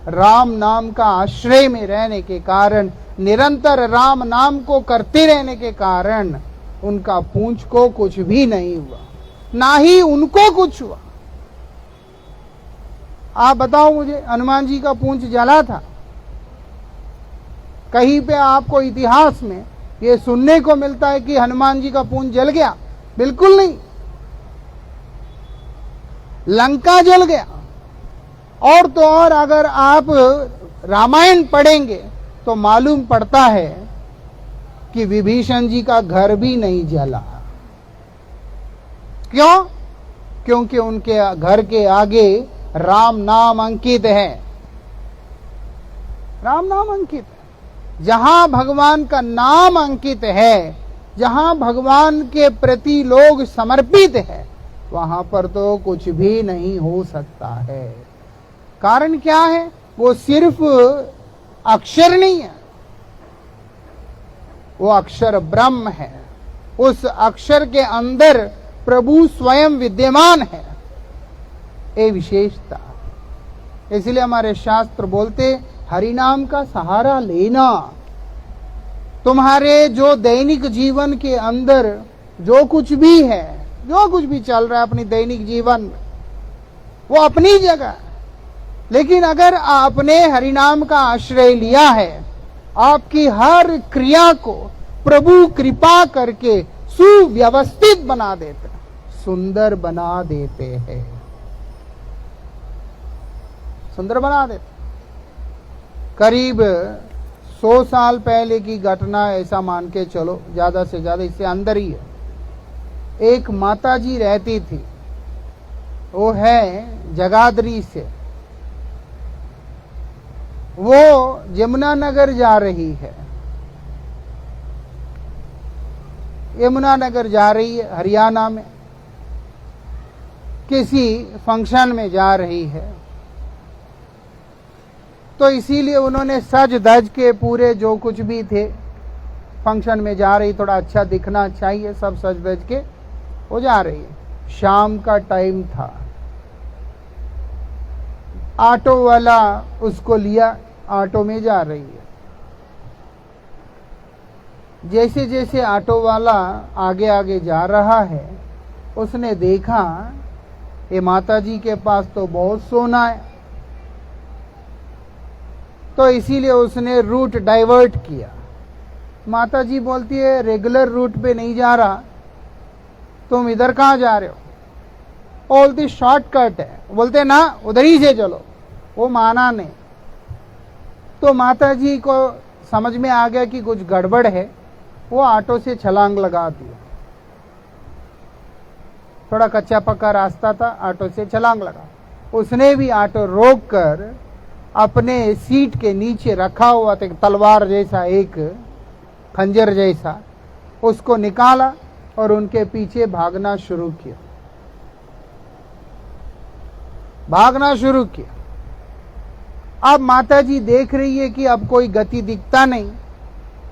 राम नाम का आश्रय में रहने के कारण, निरंतर राम नाम को करते रहने के कारण उनका पूंछ को कुछ भी नहीं हुआ, ना ही उनको कुछ हुआ। आप बताओ मुझे, हनुमान जी का पूंछ जला था? कहीं पे आपको इतिहास में ये सुनने को मिलता है कि हनुमान जी का पूंछ जल गया? बिल्कुल नहीं। लंका जल गया। और तो और अगर आप रामायण पढ़ेंगे तो मालूम पड़ता है कि विभीषण जी का घर भी नहीं जला। क्यों? क्योंकि उनके घर के आगे राम नाम अंकित है। राम नाम अंकित है। जहां भगवान का नाम अंकित है, जहां भगवान के प्रति लोग समर्पित है, वहां पर तो कुछ भी नहीं हो सकता है। कारण क्या है? वो सिर्फ अक्षर नहीं है, वो अक्षर ब्रह्म है। उस अक्षर के अंदर प्रभु स्वयं विद्यमान है, ये विशेषता। इसलिए हमारे शास्त्र बोलते हरि नाम का सहारा लेना। तुम्हारे जो दैनिक जीवन के अंदर जो कुछ भी है, जो कुछ भी चल रहा है अपनी दैनिक जीवन में, वो अपनी जगह, लेकिन अगर आपने हरिनाम का आश्रय लिया है, आपकी हर क्रिया को प्रभु कृपा करके सुव्यवस्थित बना देते, सुंदर बना देते हैं, सुंदर बना देते। करीब 100 साल पहले की घटना ऐसा मान के चलो, ज्यादा से ज्यादा इससे अंदर ही है। एक माताजी रहती थी, वो है जगाधरी से। वो यमुनानगर जा रही है, यमुनानगर जा रही है, हरियाणा में किसी फंक्शन में जा रही है। तो इसीलिए उन्होंने सज धज के पूरे जो कुछ भी थे, फंक्शन में जा रही, थोड़ा अच्छा दिखना चाहिए, सब सज धज के वो जा रही है। शाम का टाइम था। ऑटो वाला उसको लिया, ऑटो में जा रही है। जैसे जैसे ऑटो वाला आगे आगे जा रहा है, उसने देखा ये माताजी के पास तो बहुत सोना है, तो इसीलिए उसने रूट डाइवर्ट किया। माताजी बोलती है रेगुलर रूट पे नहीं जा रहा, तुम इधर कहाँ जा रहे हो? बोलती शॉर्टकट है। बोलते ना उधर ही से चलो। वो माना नहीं। तो माताजी को समझ में आ गया कि कुछ गड़बड़ है, वो ऑटो से छलांग लगा दिया। थोड़ा कच्चा पक्का रास्ता था, ऑटो से छलांग लगा। उसने भी ऑटो रोक कर अपने सीट के नीचे रखा हुआ था तलवार जैसा, एक खंजर जैसा, उसको निकाला और उनके पीछे भागना शुरू किया, भागना शुरू किया। अब माताजी देख रही है कि अब कोई गति दिखता नहीं।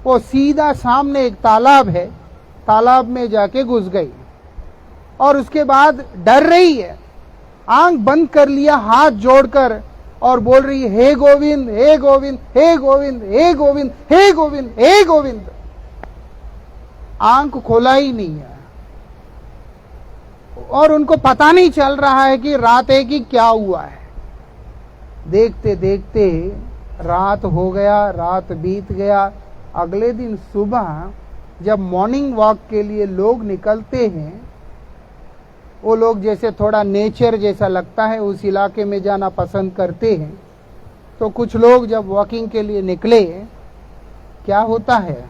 वो सीधा सामने एक तालाब है, तालाब में जाके घुस गई और उसके बाद डर रही है, आंख बंद कर लिया हाथ जोड़कर और बोल रही है हे गोविंद, हे गोविंद, हे गोविंद, हे गोविंद, हे गोविंद, हे गोविंद। आंख खोला ही नहीं है और उनको पता नहीं चल रहा है कि रात है कि क्या हुआ है। देखते देखते रात हो गया, रात बीत गया। अगले दिन सुबह जब मॉर्निंग वॉक के लिए लोग निकलते हैं, वो लोग जैसे थोड़ा नेचर जैसा लगता है उस इलाके में जाना पसंद करते हैं। तो कुछ लोग जब वॉकिंग के लिए निकले, क्या होता है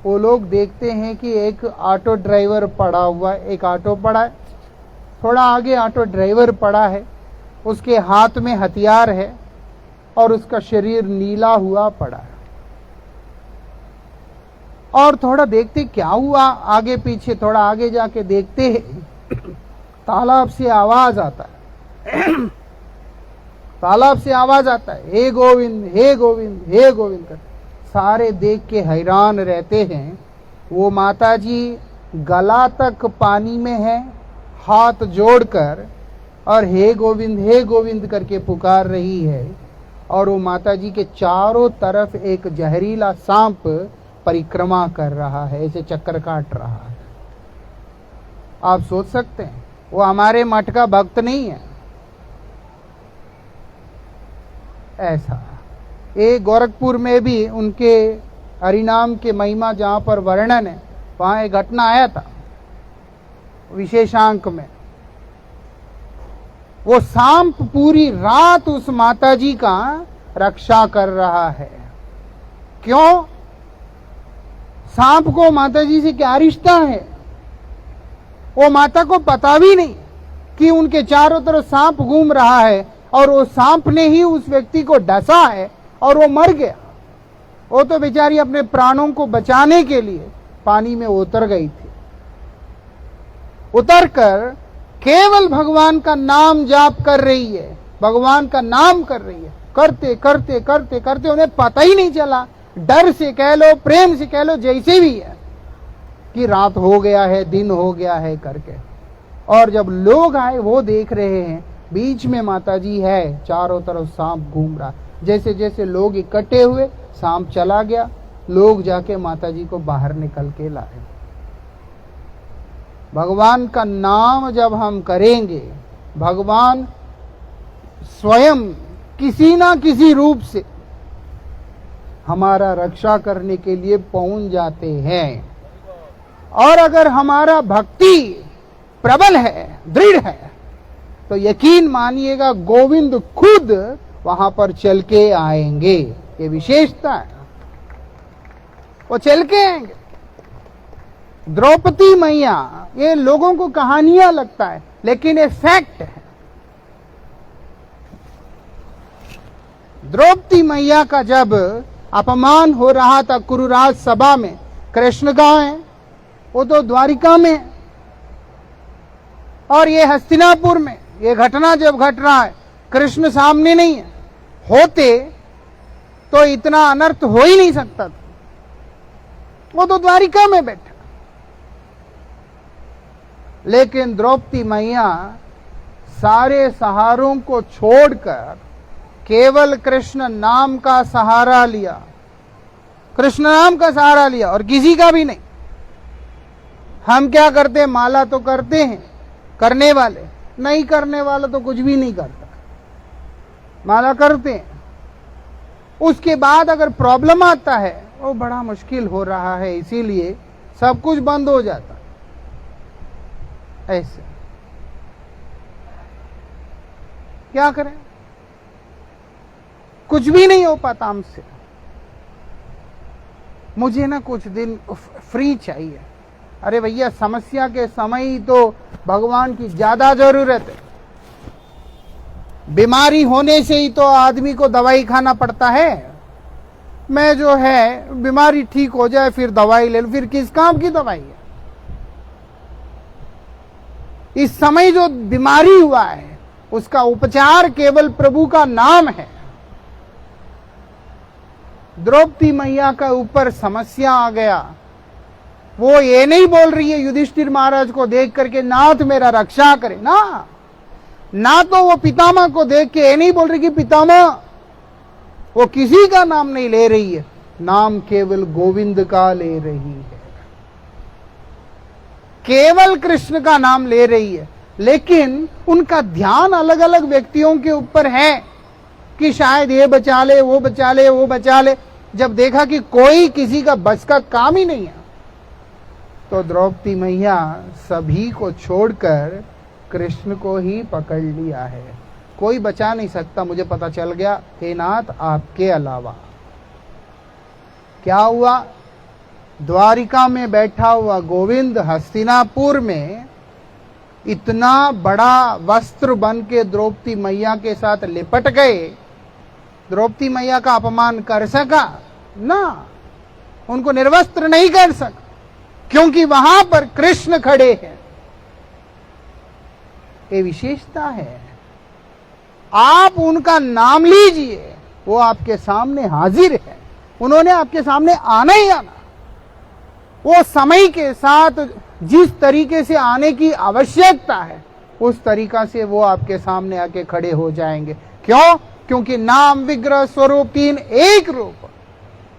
वो लोग देखते हैं कि एक ऑटो ड्राइवर पड़ा हुआ है, एक ऑटो पड़ा है, थोड़ा आगे ऑटो ड्राइवर पड़ा है, उसके हाथ में हथियार है और उसका शरीर नीला हुआ पड़ा है। और थोड़ा देखते क्या हुआ, आगे पीछे थोड़ा आगे जाके देखते हैं तालाब से आवाज आता है तालाब से आवाज आता है, हे गोविंद हे गोविंद हे गोविंद कर। सारे देख के हैरान रहते हैं। वो माता जी गला तक पानी में है, हाथ जोड़कर, और हे गोविंद करके पुकार रही है। और वो माता जी के चारों तरफ एक जहरीला सांप परिक्रमा कर रहा है, ऐसे चक्कर काट रहा है। आप सोच सकते हैं वो हमारे मठ का भक्त नहीं है। ऐसा एक गोरखपुर में भी उनके हरिनाम के महिमा जहां पर वर्णन है, वहां एक घटना आया था विशेषांक में। वो सांप पूरी रात उस माताजी का रक्षा कर रहा है। क्यों? सांप को माताजी से क्या रिश्ता है? वो माता को पता भी नहीं कि उनके चारों तरफ सांप घूम रहा है और वो सांप ने ही उस व्यक्ति को डसा है और वो मर गया। वो तो बेचारी अपने प्राणों को बचाने के लिए पानी में उतर गई थी। उतरकर केवल भगवान का नाम जाप कर रही है, भगवान का नाम कर रही है। करते करते करते करते उन्हें पता ही नहीं चला, डर से कह लो, प्रेम से कह लो, जैसे भी है, कि रात हो गया है, दिन हो गया है करके। और जब लोग आए वो देख रहे हैं बीच में माताजी है, चारों तरफ सांप घूम रहा। जैसे जैसे लोग इकट्ठे हुए, सांप चला गया। लोग जाके माताजी को बाहर निकल के लाए। भगवान का नाम जब हम करेंगे, भगवान स्वयं किसी ना किसी रूप से हमारा रक्षा करने के लिए पहुंच जाते हैं। और अगर हमारा भक्ति प्रबल है, दृढ़ है, तो यकीन मानिएगा गोविंद खुद वहां पर चल के आएंगे। ये विशेषता है, वो चल के आएंगे। द्रौपदी मैया, ये लोगों को कहानियां लगता है, लेकिन ये फैक्ट है। द्रौपदी मैया का जब अपमान हो रहा था कुरुराज सभा में, कृष्ण कहाँ है? वो तो द्वारिका में है। और ये हस्तिनापुर में ये घटना जब घट रहा है, कृष्ण सामने नहीं है। होते तो इतना अनर्थ हो ही नहीं सकता था। वो तो द्वारिका में बैठा। लेकिन द्रौपदी मैया सारे सहारों को छोड़कर केवल कृष्ण नाम का सहारा लिया, कृष्ण नाम का सहारा लिया, और किसी का भी नहीं। हम क्या करते हैं? माला तो करते हैं करने वाले, नहीं करने वाला तो कुछ भी नहीं करता। माला करते हैं, उसके बाद अगर प्रॉब्लम आता है, वो बड़ा मुश्किल हो रहा है, इसीलिए सब कुछ बंद हो जाता। ऐसे क्या करें? कुछ भी नहीं हो पाता हमसे। मुझे ना कुछ दिन फ्री चाहिए। अरे भैया, समस्या के समय ही तो भगवान की ज्यादा जरूरत है। बीमारी होने से ही तो आदमी को दवाई खाना पड़ता है। मैं जो है बीमारी ठीक हो जाए फिर दवाई ले लूं, फिर किस काम की दवाई है? इस समय जो बीमारी हुआ है उसका उपचार केवल प्रभु का नाम है। द्रौपदी मैया का ऊपर समस्या आ गया। वो ये नहीं बोल रही है युधिष्ठिर महाराज को देख करके, नाथ मेरा रक्षा करे ना तो वो पितामह को देख के ये नहीं बोल रही कि पितामह, वो किसी का नाम नहीं ले रही है, नाम केवल गोविंद का ले रही है, केवल कृष्ण का नाम ले रही है। लेकिन उनका ध्यान अलग अलग व्यक्तियों के ऊपर है कि शायद ये बचा ले, वो बचा ले, वो बचा ले। जब देखा कि कोई किसी का बस का काम ही नहीं है, तो द्रौपदी मैया सभी को छोड़कर कृष्ण को ही पकड़ लिया है। कोई बचा नहीं सकता, मुझे पता चल गया, हे नाथ आपके अलावा। क्या हुआ? द्वारिका में बैठा हुआ गोविंद हस्तिनापुर में इतना बड़ा वस्त्र बन के द्रौपदी मैया के साथ लिपट गए, द्रौपदी मैया का अपमान कर सका ना, उनको निर्वस्त्र नहीं कर सका, क्योंकि वहां पर कृष्ण खड़े हैं। ये विशेषता है। आप उनका नाम लीजिए, वो आपके सामने हाजिर है। उन्होंने आपके सामने आना ही आना। वो समय के साथ जिस तरीके से आने की आवश्यकता है उस तरीका से वो आपके सामने आके खड़े हो जाएंगे। क्यों? क्योंकि नाम विग्रह स्वरूप तीन एक रूप।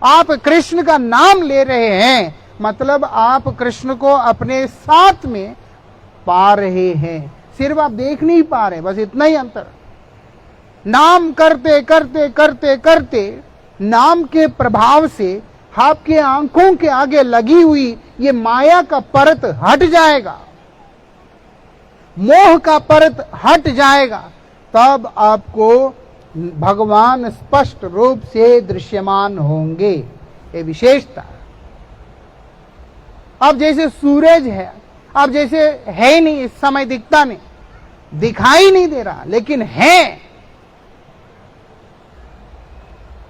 आप कृष्ण का नाम ले रहे हैं, मतलब आप कृष्ण को अपने साथ में पा रहे हैं। सिर्फ आप देख नहीं पा रहे, बस इतना ही अंतर। नाम करते करते करते करते नाम के प्रभाव से आपके आंखों के आगे लगी हुई ये माया का परत हट जाएगा, मोह का परत हट जाएगा, तब आपको भगवान स्पष्ट रूप से दृश्यमान होंगे। ये विशेषता। अब जैसे सूरज है, अब जैसे है नहीं, इस समय दिखता नहीं, दिखाई नहीं दे रहा, लेकिन है।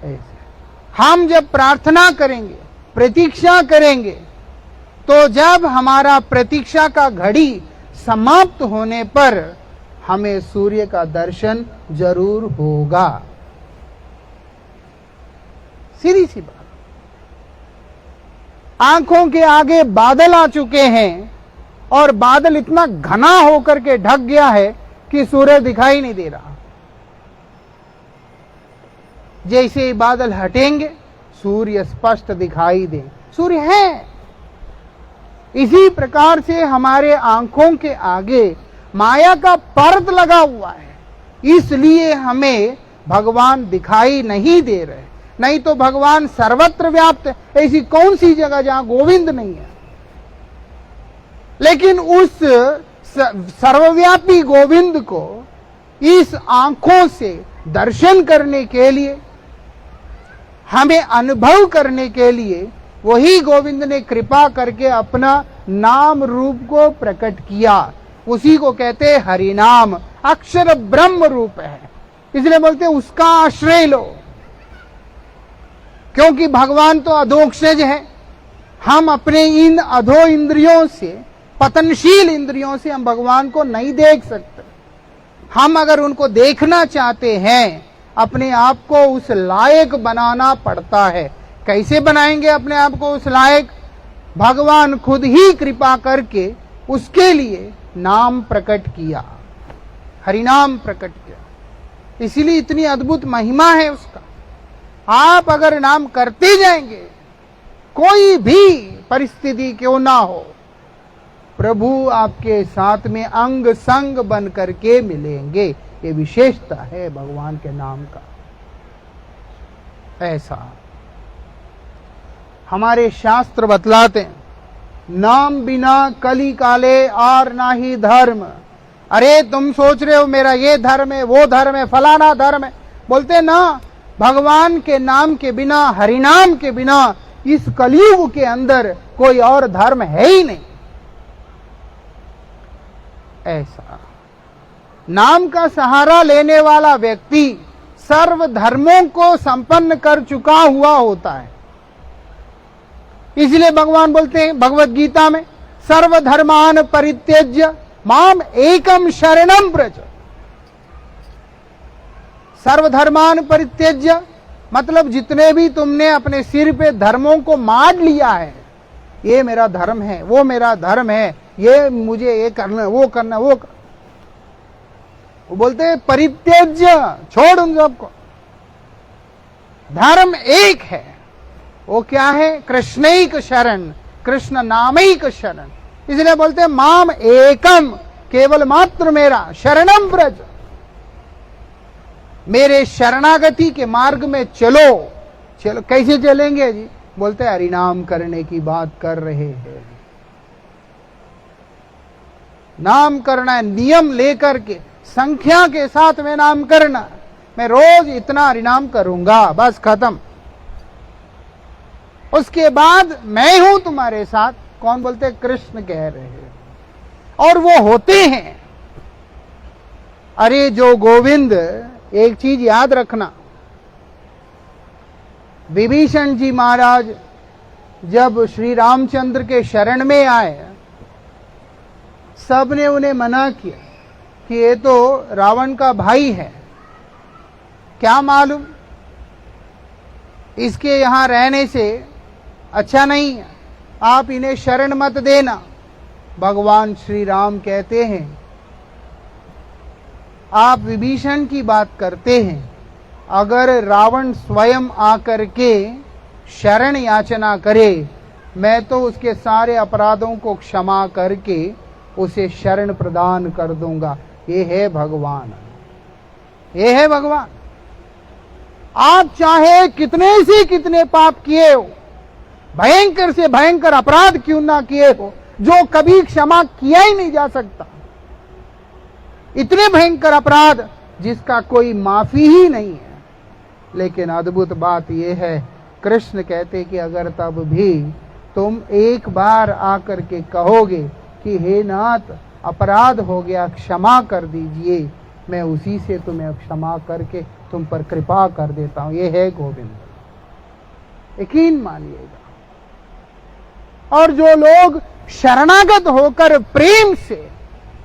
ऐसे हम जब प्रार्थना करेंगे, प्रतीक्षा करेंगे, तो जब हमारा प्रतीक्षा का घड़ी समाप्त होने पर हमें सूर्य का दर्शन जरूर होगा। सीधी सी बात। आंखों के आगे बादल आ चुके हैं और बादल इतना घना होकर के ढक गया है कि सूर्य दिखाई नहीं दे रहा। जैसे ही बादल हटेंगे सूर्य स्पष्ट दिखाई दे, सूर्य है। इसी प्रकार से हमारे आंखों के आगे माया का परत लगा हुआ है, इसलिए हमें भगवान दिखाई नहीं दे रहे। नहीं तो भगवान सर्वत्र व्याप्त है। ऐसी कौन सी जगह जहां गोविंद नहीं है? लेकिन उस सर्वव्यापी गोविंद को इस आंखों से दर्शन करने के लिए, हमें अनुभव करने के लिए वही गोविंद ने कृपा करके अपना नाम रूप को प्रकट किया। उसी को कहते हैं हरिनाम। अक्षर ब्रह्म रूप है, इसलिए बोलते हैं उसका आश्रय लो। क्योंकि भगवान तो अधोक्षज है। हम अपने इन अधो इंद्रियों से, पतनशील इंद्रियों से हम भगवान को नहीं देख सकते। हम अगर उनको देखना चाहते हैं, अपने आप को उस लायक बनाना पड़ता है। कैसे बनाएंगे अपने आप को उस लायक? भगवान खुद ही कृपा करके उसके लिए नाम प्रकट किया, हरिनाम प्रकट किया। इसीलिए इतनी अद्भुत महिमा है उसका। आप अगर नाम करते जाएंगे, कोई भी परिस्थिति क्यों ना हो, प्रभु आपके साथ में अंग संग बन करके मिलेंगे। ये विशेषता है भगवान के नाम का। ऐसा हमारे शास्त्र बतलाते हैं, नाम बिना कली काले और ना ही धर्म। अरे तुम सोच रहे हो मेरा ये धर्म है, वो धर्म है, फलाना धर्म है, बोलते ना, भगवान के नाम के बिना, हरिनाम के बिना इस कलयुग के अंदर कोई और धर्म है ही नहीं। ऐसा नाम का सहारा लेने वाला व्यक्ति सर्व धर्मों को संपन्न कर चुका हुआ होता है। इसलिए भगवान बोलते हैं भगवत गीता में, सर्वधर्मान परित्यज्य माम एकम शरणम व्रज। सर्वधर्मान परित्यज्य मतलब जितने भी तुमने अपने सिर पे धर्मों को मार लिया है, ये मेरा धर्म है, वो मेरा धर्म है, ये मुझे ये करना, वो करना, वो बोलते हैं परित्यज्य, छोड़ उन सबको। धर्म एक है, वो क्या है? कृष्णैक शरण, कृष्ण नामैक शरण। इसलिए बोलते हैं माम एकम, केवल मात्र मेरा, शरणम व्रज, मेरे शरणागति के मार्ग में चलो। चलो कैसे चलेंगे जी? बोलते हैं हरिनाम करने की बात कर रहे हैं। नाम करना है, नियम लेकर के, संख्या के साथ में नाम करना। मैं रोज इतना हरिनाम करूंगा, बस खत्म। उसके बाद मैं हूं तुम्हारे साथ। कौन बोलते? कृष्ण कह रहे हैं, और वो होते हैं। अरे जो गोविंद, एक चीज याद रखना, विभीषण जी महाराज जब श्री रामचंद्र के शरण में आए, सबने उन्हें मना किया कि ये तो रावण का भाई है, क्या मालूम इसके यहां रहने से अच्छा नहीं है, आप इन्हें शरण मत देना। भगवान श्री राम कहते हैं, आप विभीषण की बात करते हैं, अगर रावण स्वयं आकर के शरण याचना करे, मैं तो उसके सारे अपराधों को क्षमा करके उसे शरण प्रदान कर दूंगा। ये है भगवान, ये है भगवान। आप चाहे कितने से कितने पाप किए हो, भयंकर से भयंकर अपराध क्यों ना किए हो, जो कभी क्षमा किया ही नहीं जा सकता, इतने भयंकर अपराध जिसका कोई माफी ही नहीं है। लेकिन अद्भुत बात यह है, कृष्ण कहते कि अगर तब भी तुम एक बार आकर के कहोगे कि हे नाथ अपराध हो गया, क्षमा कर दीजिए, मैं उसी से तुम्हें क्षमा करके तुम पर कृपा कर देता हूं। ये है गोविंद, यकीन मानिएगा। और जो लोग शरणागत होकर प्रेम से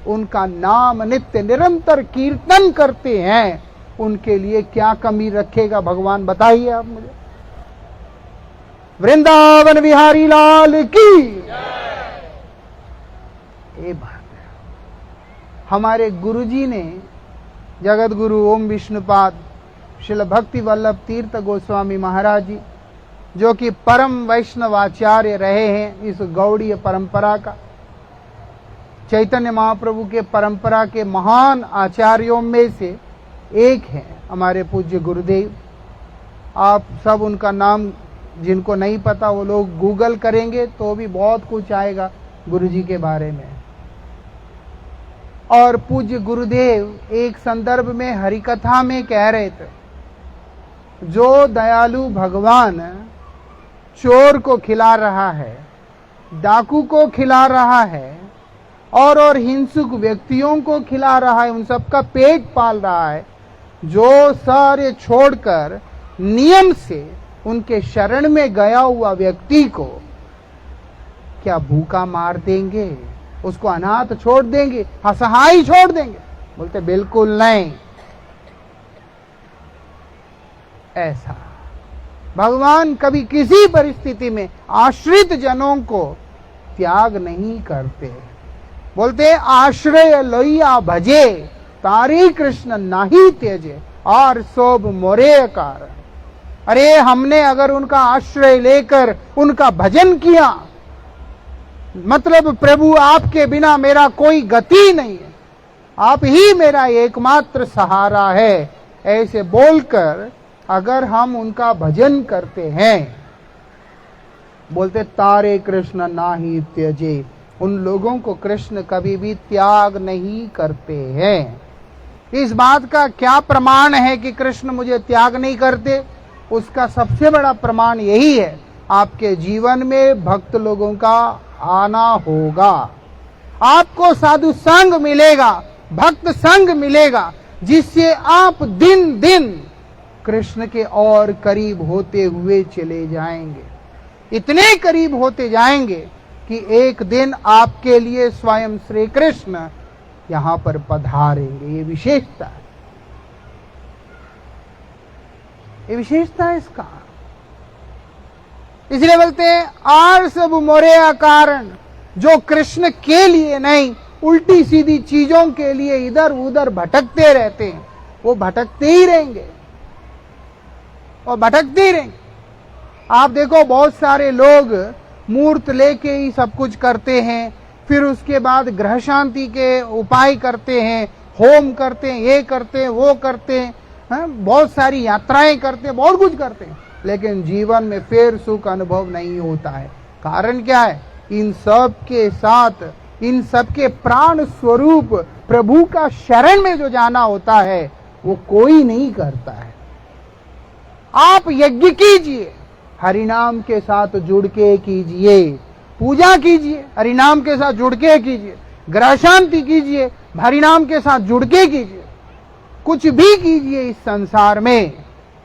उनका नाम नित्य निरंतर कीर्तन करते हैं, उनके लिए क्या कमी रखेगा भगवान, बताइए आप मुझे। वृंदावन बिहारी लाल की ये बात है। हमारे गुरुजी ने, जगत गुरु ओम विष्णुपाद श्रील भक्ति वल्लभ तीर्थ गोस्वामी महाराज जी, जो कि परम वैष्णवाचार्य रहे हैं इस गौड़ीय परंपरा का, चैतन्य महाप्रभु के परंपरा के महान आचार्यों में से एक है हमारे पूज्य गुरुदेव। आप सब उनका नाम जिनको नहीं पता वो लोग गूगल करेंगे तो भी बहुत कुछ आएगा गुरुजी के बारे में। और पूज्य गुरुदेव एक संदर्भ में हरिकथा में कह रहे थे, जो दयालु भगवान चोर को खिला रहा है, डाकू को खिला रहा है, और हिंसुक व्यक्तियों को खिला रहा है, उन सबका पेट पाल रहा है, जो सारे छोड़कर नियम से उनके शरण में गया हुआ व्यक्ति को क्या भूखा मार देंगे, उसको अनाथ छोड़ देंगे, असहाय छोड़ देंगे? बोलते बिल्कुल नहीं। ऐसा भगवान कभी किसी परिस्थिति में आश्रित जनों को त्याग नहीं करते। बोलते आश्रय लोइया भजे, तारी कृष्ण नाही त्यजे, और सोब मोरे कारण। अरे हमने अगर उनका आश्रय लेकर उनका भजन किया, मतलब प्रभु आपके बिना मेरा कोई गति नहीं है, आप ही मेरा एकमात्र सहारा है, ऐसे बोलकर अगर हम उनका भजन करते हैं, बोलते तारे कृष्ण नाही त्यजे, उन लोगों को कृष्ण कभी भी त्याग नहीं करते हैं। इस बात का क्या प्रमाण है कि कृष्ण मुझे त्याग नहीं करते? उसका सबसे बड़ा प्रमाण यही है, आपके जीवन में भक्त लोगों का आना होगा, आपको साधु संग मिलेगा, भक्त संग मिलेगा, जिससे आप दिन दिन कृष्ण के और करीब होते हुए चले जाएंगे, इतने करीब होते जाएंगे कि एक दिन आपके लिए स्वयं श्री कृष्ण यहां पर पधारेंगे। ये विशेषता है, ये विशेषता है इसका। इसलिए बोलते हैं आर सब मोरे कारण, जो कृष्ण के लिए नहीं उल्टी सीधी चीजों के लिए इधर उधर भटकते रहते हैं, वो भटकते ही रहेंगे, और भटकते ही रहेंगे। आप देखो बहुत सारे लोग मूर्त लेके ही सब कुछ करते हैं, फिर उसके बाद ग्रह शांति के उपाय करते हैं, होम करते हैं, ये करते हैं, वो करते हैं, बहुत सारी यात्राएं करते हैं, बहुत कुछ करते हैं, लेकिन जीवन में फिर सुख अनुभव नहीं होता है। कारण क्या है? इन सब के साथ, इन सब के प्राण स्वरूप प्रभु का शरण में जो जाना होता है वो कोई नहीं करता है। आप यज्ञ कीजिए, हरिनाम के साथ जुड़ के कीजिए, पूजा कीजिए, हरिनाम के साथ जुड़ के कीजिए, ग्रह शांति कीजिए, हरिनाम के साथ जुड़ के कीजिए, कुछ भी कीजिए इस संसार में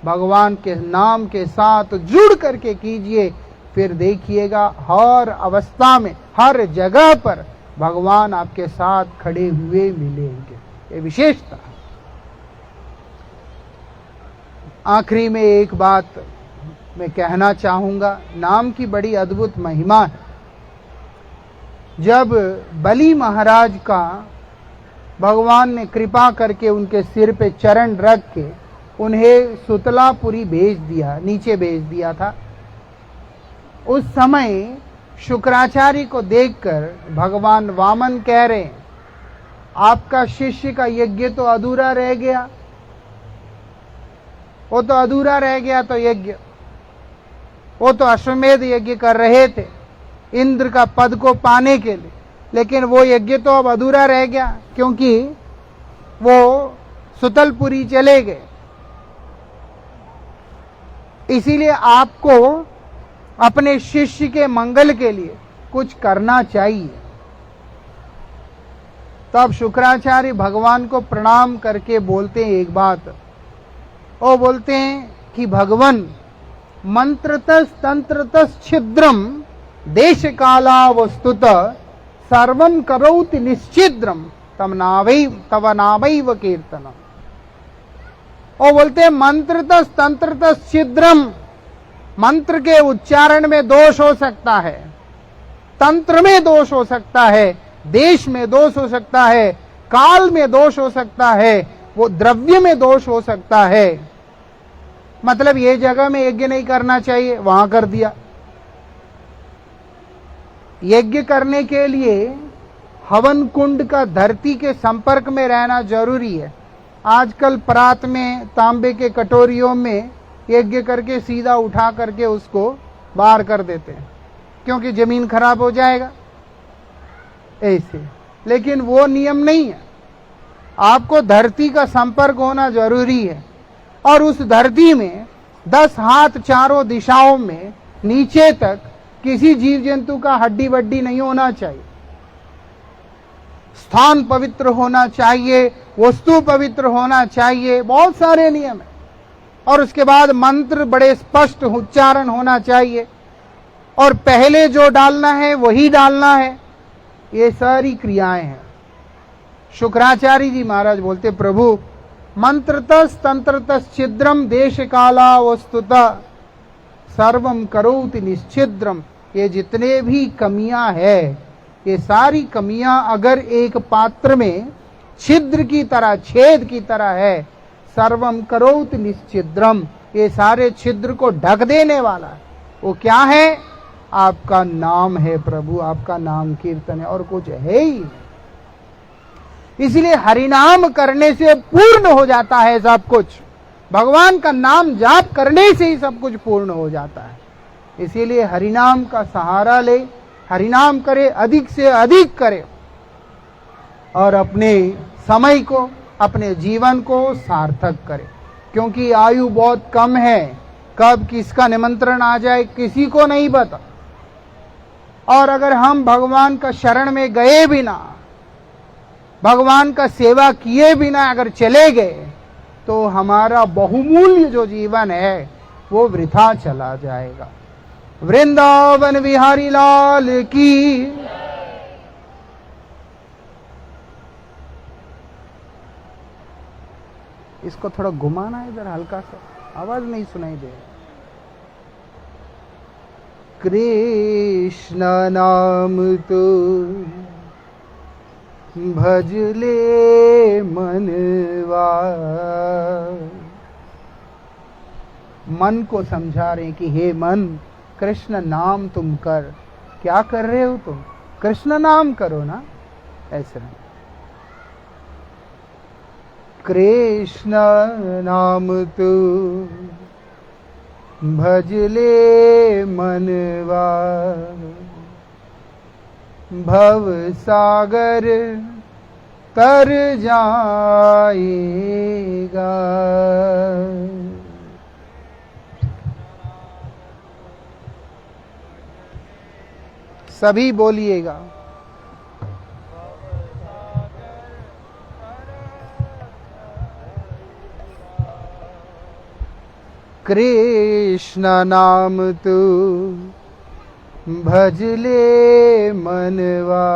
भगवान के नाम के साथ जुड़ करके कीजिए। फिर देखिएगा हर अवस्था में, हर जगह पर भगवान आपके साथ खड़े हुए मिलेंगे। ये विशेषता। आखिरी में एक बात मैं कहना चाहूंगा, नाम की बड़ी अद्भुत महिमा है। जब बलि महाराज का भगवान ने कृपा करके उनके सिर पे चरण रख के उन्हें सुतलापुरी भेज दिया, नीचे भेज दिया था, उस समय शुक्राचार्य को देखकर भगवान वामन कह रहे हैं, आपका शिष्य का यज्ञ तो अधूरा रह गया, वो तो अधूरा रह गया। तो यज्ञ, वो तो अश्वमेध यज्ञ कर रहे थे इंद्र का पद को पाने के लिए, लेकिन वो यज्ञ तो अब अधूरा रह गया क्योंकि वो सुतलपुरी चले गए। इसीलिए आपको अपने शिष्य के मंगल के लिए कुछ करना चाहिए। तब शुक्राचार्य भगवान को प्रणाम करके बोलते हैं एक बात, वो बोलते हैं कि भगवान मंत्रतस तंत्रतस छिद्रम देश काला वस्तुत सर्वं करोति निश्चिद्रम तव नामैव कीर्तनम। वो बोलते हैं मंत्रतस तंत्रतस छिद्रम, मंत्र के उच्चारण में दोष हो सकता है, तंत्र में दोष हो सकता है, देश में दोष हो सकता है, काल में दोष हो सकता है, वो द्रव्य में दोष हो सकता है। मतलब ये जगह में यज्ञ नहीं करना चाहिए, वहां कर दिया। यज्ञ करने के लिए हवन कुंड का धरती के संपर्क में रहना जरूरी है। आजकल परात में तांबे के कटोरियों में यज्ञ करके सीधा उठा करके उसको बाहर कर देते हैं क्योंकि जमीन खराब हो जाएगा ऐसे, लेकिन वो नियम नहीं है। आपको धरती का संपर्क होना जरूरी है और उस धरती में 10 हाथ चारों दिशाओं में नीचे तक किसी जीव जंतु का हड्डी वड्डी नहीं होना चाहिए। स्थान पवित्र होना चाहिए, वस्तु पवित्र होना चाहिए, बहुत सारे नियम है। और उसके बाद मंत्र बड़े स्पष्ट उच्चारण होना चाहिए और पहले जो डालना है वही डालना है। ये सारी क्रियाएं हैं। शुक्राचार्य जी महाराज बोलते, प्रभु मंत्रतस तंत्रतस छिद्रम देश काला वस्तुतः सर्वम करोति निश्चिद्रम। ये जितने भी कमियां है, ये सारी कमियां अगर एक पात्र में छिद्र की तरह, छेद की तरह है, सर्वम करोति निश्चिद्रम, ये सारे छिद्र को ढक देने वाला है। वो क्या है? आपका नाम है प्रभु, आपका नाम कीर्तन है और कुछ है ही। इसलिए हरिनाम करने से पूर्ण हो जाता है सब कुछ। भगवान का नाम जाप करने से ही सब कुछ पूर्ण हो जाता है। इसीलिए हरिनाम का सहारा ले, हरिनाम करे, अधिक से अधिक करे और अपने समय को, अपने जीवन को सार्थक करे। क्योंकि आयु बहुत कम है, कब किसका निमंत्रण आ जाए किसी को नहीं पता। और अगर हम भगवान का शरण में गए बिना, भगवान का सेवा किए बिना अगर चले गए तो हमारा बहुमूल्य जो जीवन है वो वृथा चला जाएगा। वृंदावन बिहारी लाल की। इसको थोड़ा घुमाना है इधर, हल्का सा, आवाज नहीं सुनाई दे। कृष्ण नाम तो भज ले मनवा। मन को समझा रहे कि हे मन, कृष्ण नाम तुम कर। क्या कर रहे हो तुम? कृष्ण नाम करो ना, ऐसे। कृष्ण नाम तू भज ले मनवा, भव सागर तर जाएगा। सभी बोलिएगा। कृष्ण नाम तू भज ले मनवा।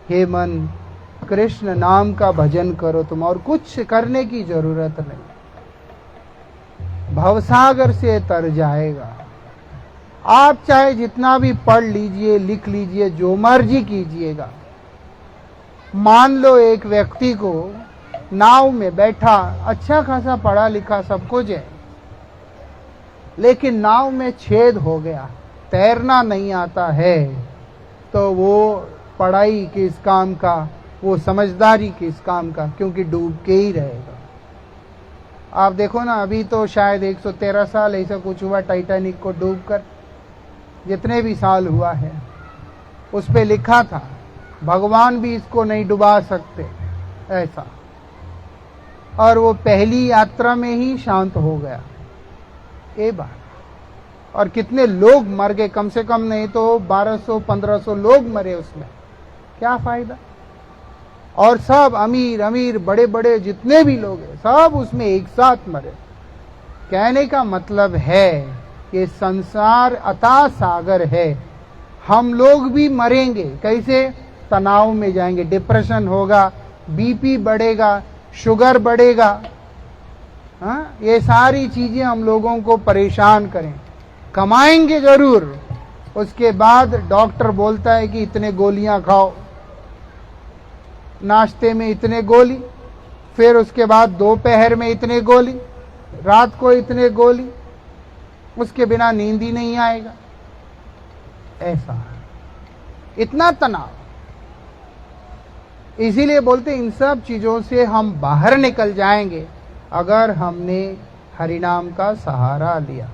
हे मन, कृष्ण नाम का भजन करो तुम, और कुछ करने की जरूरत नहीं। भवसागर से तर जाएगा। आप चाहे जितना भी पढ़ लीजिए, लिख लीजिए, जो मर्जी कीजिएगा। मान लो एक व्यक्ति को नाव में बैठा, अच्छा खासा पढ़ा लिखा सब कुछ है, लेकिन नाव में छेद हो गया, तैरना नहीं आता है, तो वो पढ़ाई किस काम का, वो समझदारी किस काम का, क्योंकि डूब के ही रहेगा। आप देखो ना, अभी तो शायद 113 साल ऐसा कुछ हुआ टाइटैनिक को डूबकर, जितने भी साल हुआ है उस पे लिखा था भगवान भी इसको नहीं डुबा सकते, ऐसा। और वो पहली यात्रा में ही शांत हो गया, ये बात। और कितने लोग मर गए, कम से कम नहीं तो 1200-1500 लोग मरे उसमें, क्या फायदा। और सब अमीर अमीर बड़े बड़े जितने भी लोग हैं सब उसमें एक साथ मरे। कहने का मतलब है कि संसार अथाह सागर है, हम लोग भी मरेंगे। कैसे? तनाव में जाएंगे, डिप्रेशन होगा, बीपी बढ़ेगा, शुगर बढ़ेगा। हाँ, ये सारी चीजें हम लोगों को परेशान करें। कमाएंगे जरूर, उसके बाद डॉक्टर बोलता है कि इतने गोलियां खाओ, नाश्ते में इतने गोली, फिर उसके बाद दोपहर में इतने गोली, रात को इतने गोली, उसके बिना नींद ही नहीं आएगा। ऐसा इतना तनाव। इसीलिए बोलते इन सब चीजों से हम बाहर निकल जाएंगे अगर हमने हरिनाम का सहारा लिया।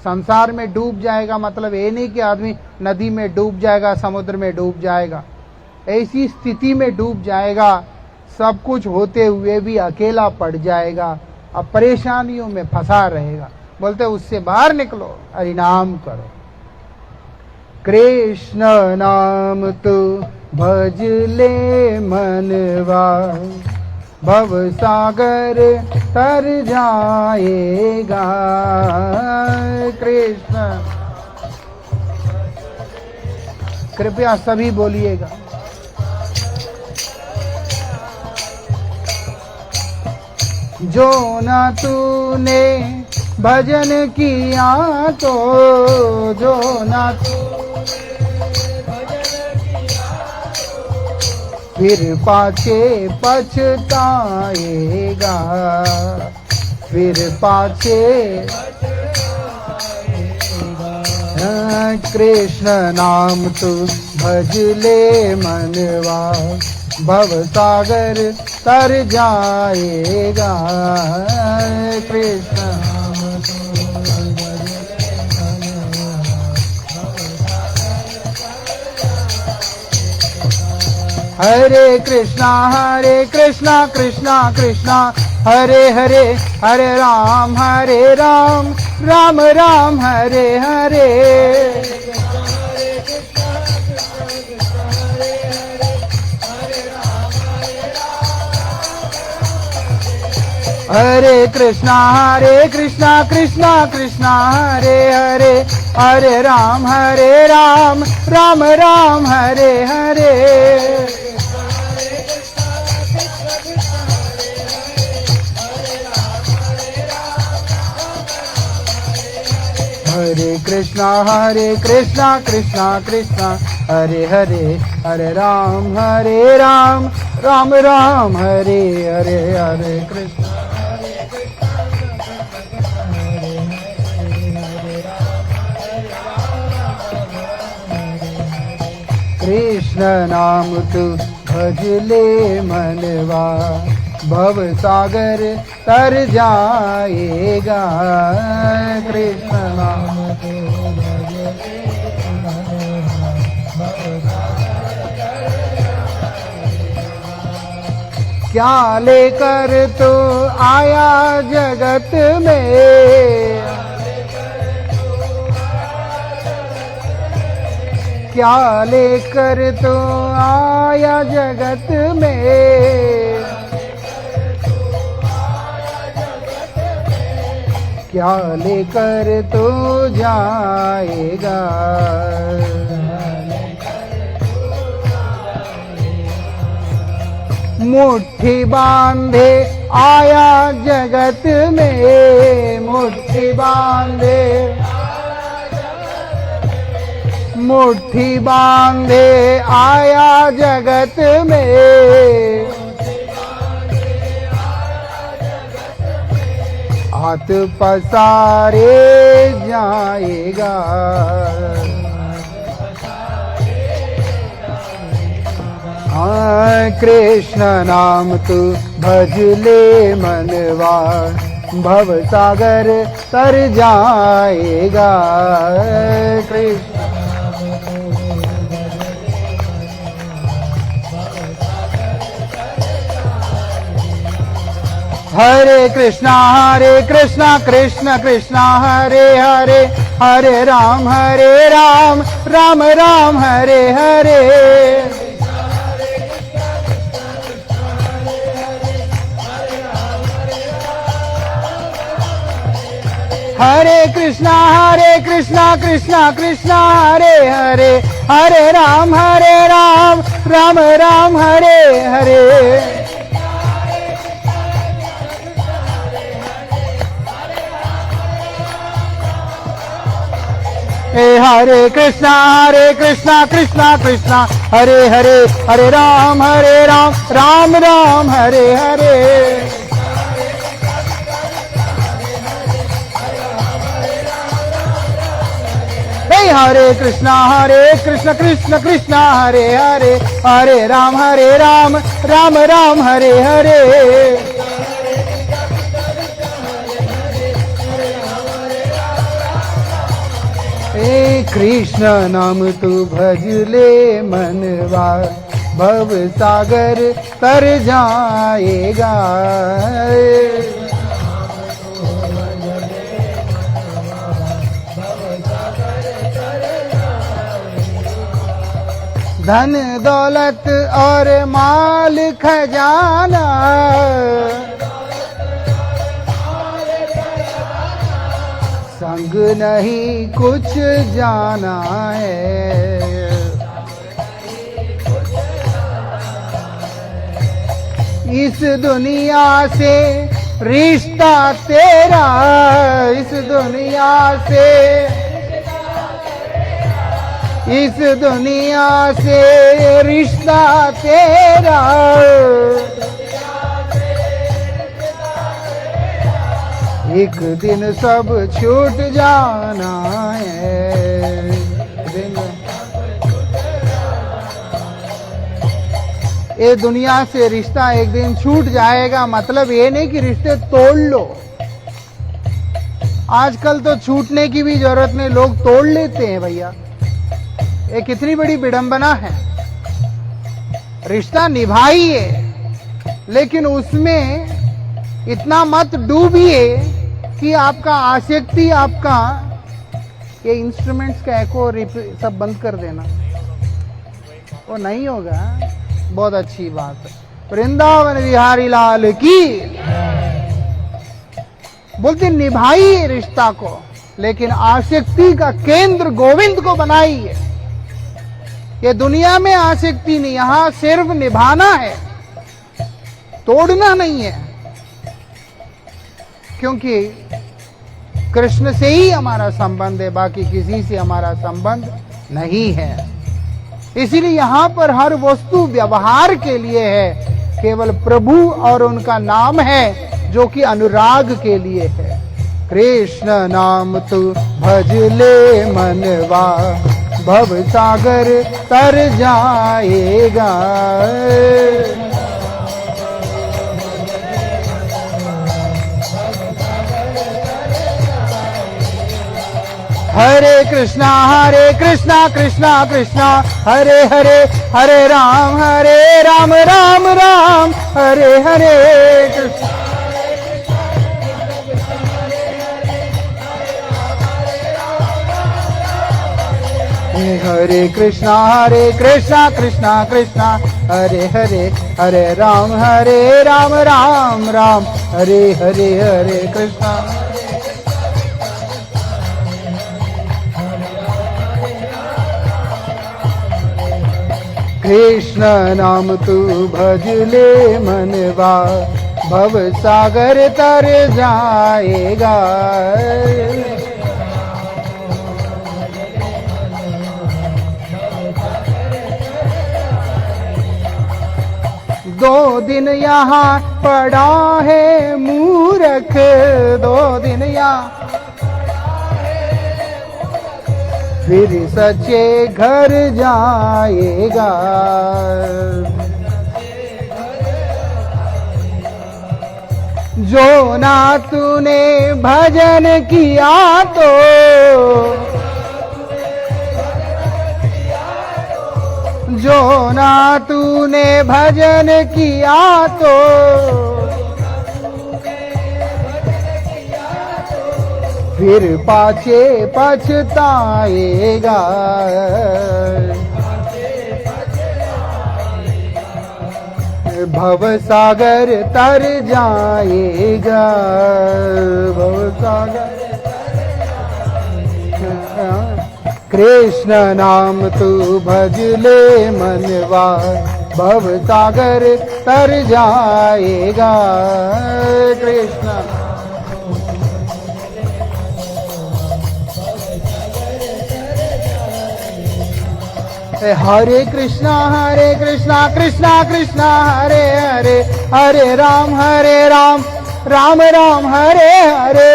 संसार में डूब जाएगा मतलब ये नहीं कि आदमी नदी में डूब जाएगा, समुद्र में डूब जाएगा। ऐसी स्थिति में डूब जाएगा, सब कुछ होते हुए भी अकेला पड़ जाएगा, अब परेशानियों में फंसा रहेगा। बोलते उससे बाहर निकलो, हरिनाम करो। कृष्ण नाम तू भज ले मनवा, भव सागर तर जाएगा। कृष्ण, कृपया सभी बोलिएगा। जो न तूने भजन किया तो, जो न फिर पाछे पछताएगा, फिर पाछे। कृष्ण नाम तू भज ले मनवा, भव सागर तर जाएगा। कृष्ण नाम तू हरे कृष्णा कृष्णा कृष्णा हरे हरे, हरे राम राम राम हरे हरे। हरे कृष्णा कृष्णा कृष्णा हरे हरे, हरे राम राम राम हरे हरे। हरे कृष्णा कृष्णा कृष्णा हरे हरे, हरे राम राम राम हरे हरे। हरे कृष्णा कृष्ण नाम तू भज ले मनवा, भव सागर तर जाएगा। कृष्ण नाम तू भज ले मनवा, भव सागर तर जाएगा। क्या लेकर तू आया जगत में, क्या लेकर तो आया जगत में, क्या लेकर तो जाएगा। मुट्ठी बांधे आया जगत में, मुट्ठी बांधे, मुट्ठी बांधे आया जगत में, हाथ पसारे जाएगा। हाँ कृष्ण नाम तू भज ले मनवा, भव सागर तर जाएगा। कृष्ण हरे कृष्णा कृष्ण कृष्ण हरे हरे, हरे राम राम राम हरे हरे। हरे कृष्णा कृष्ण कृष्ण हरे हरे, हरे राम राम राम हरे हरे। हरे कृष्णा कृष्ण कृष्ण हरे हरे, हरे राम राम राम हरे हरे। हरे कृष्णा कृष्ण कृष्ण हरे हरे, हरे राम राम राम हरे हरे। कृष्ण नाम तू भज ले मनवा, भव सागर तर जाएगा। धन दौलत और माल खजाना, संग नहीं कुछ जाना है। इस दुनिया से रिश्ता तेरा, इस दुनिया से, इस दुनिया से रिश्ता तेरा। एक दिन सब छूट जाना है। ये दुनिया से रिश्ता एक दिन छूट जाएगा, मतलब ये नहीं कि रिश्ते तोड़ लो। आजकल तो छूटने की भी जरूरत नहीं, लोग तोड़ लेते हैं भैया। ये कितनी बड़ी विडंबना है। रिश्ता निभाइए, लेकिन उसमें इतना मत डूबिए कि आपका आसक्ति, आपका ये इंस्ट्रूमेंट्स का एको सब बंद कर देना, वो नहीं होगा। बहुत अच्छी बात है। वृंदावन बिहारी लाल की बोलते निभाइए रिश्ता को, लेकिन आसक्ति का केंद्र गोविंद को बनाइए। ये दुनिया में आसक्ति नहीं, यहां सिर्फ निभाना है, तोड़ना नहीं है। क्योंकि कृष्ण से ही हमारा संबंध है, बाकी किसी से हमारा संबंध नहीं है। इसीलिए यहां पर हर वस्तु व्यवहार के लिए है, केवल प्रभु और उनका नाम है जो कि अनुराग के लिए है। कृष्ण नाम तू भज ले मनवा, भव सागर तर जाएगा। हरे कृष्णा कृष्ण कृष्ण हरे हरे, हरे राम राम राम हरे हरे। कृष्ण हरे कृष्णा कृष्णा कृष्णा हरे हरे, हरे राम राम राम हरे हरे, हरे कृष्णा। कृष्ण नाम तू भज ले मनवा, भव सागर तर जाएगा। दो दिन यहाँ पड़ा है मूर्ख, 2 दिन यहाँ फिर सच्चे घर जाएगा। जो ना तूने भजन किया तो, जो ना तूने भजन किया तो, फिर पाछे पछताएगा। भव सागर तर जाएगा, भव सागर। कृष्ण नाम तू भज ले मनवा, भव सागर तर जाएगा। कृष्ण हरे कृष्णा कृष्णा कृष्णा हरे हरे, हरे राम राम राम हरे हरे।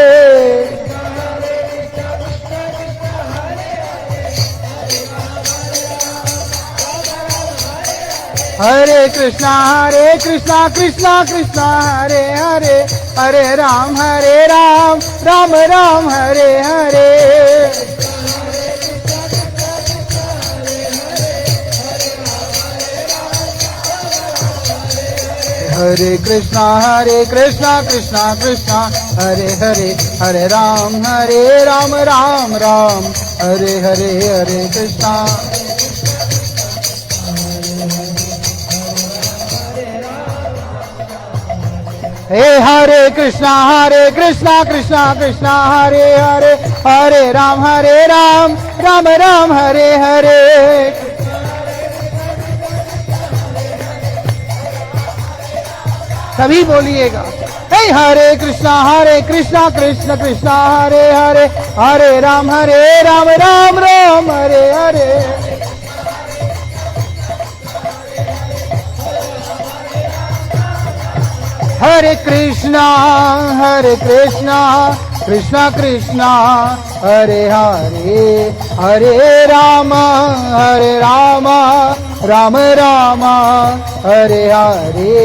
हरे कृष्णा कृष्णा कृष्णा हरे हरे, हरे राम राम राम हरे हरे। हरे कृष्णा कृष्णा कृष्णा हरे हरे, हरे राम राम राम हरे हरे, हरे कृष्णा। हरे कृष्णा कृष्णा कृष्णा हरे हरे, हरे राम राम राम हरे हरे। सभी बोलिएगा। हरे कृष्णा कृष्ण कृष्णा हरे हरे, हरे राम राम राम हरे हरे। हरे कृष्णा कृष्णा कृष्णा हरे हरे, हरे राम राम राम हरे हरे।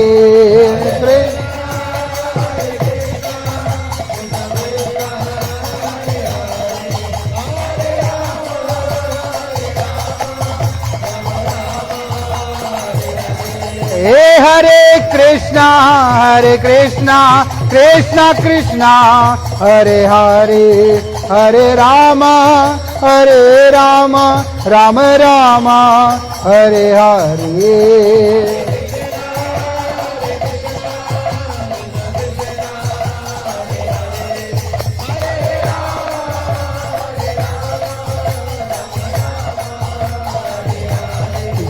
हरे कृष्णा कृष्णा कृष्णा हरे हरे, हरे राम राम राम हरे हरे।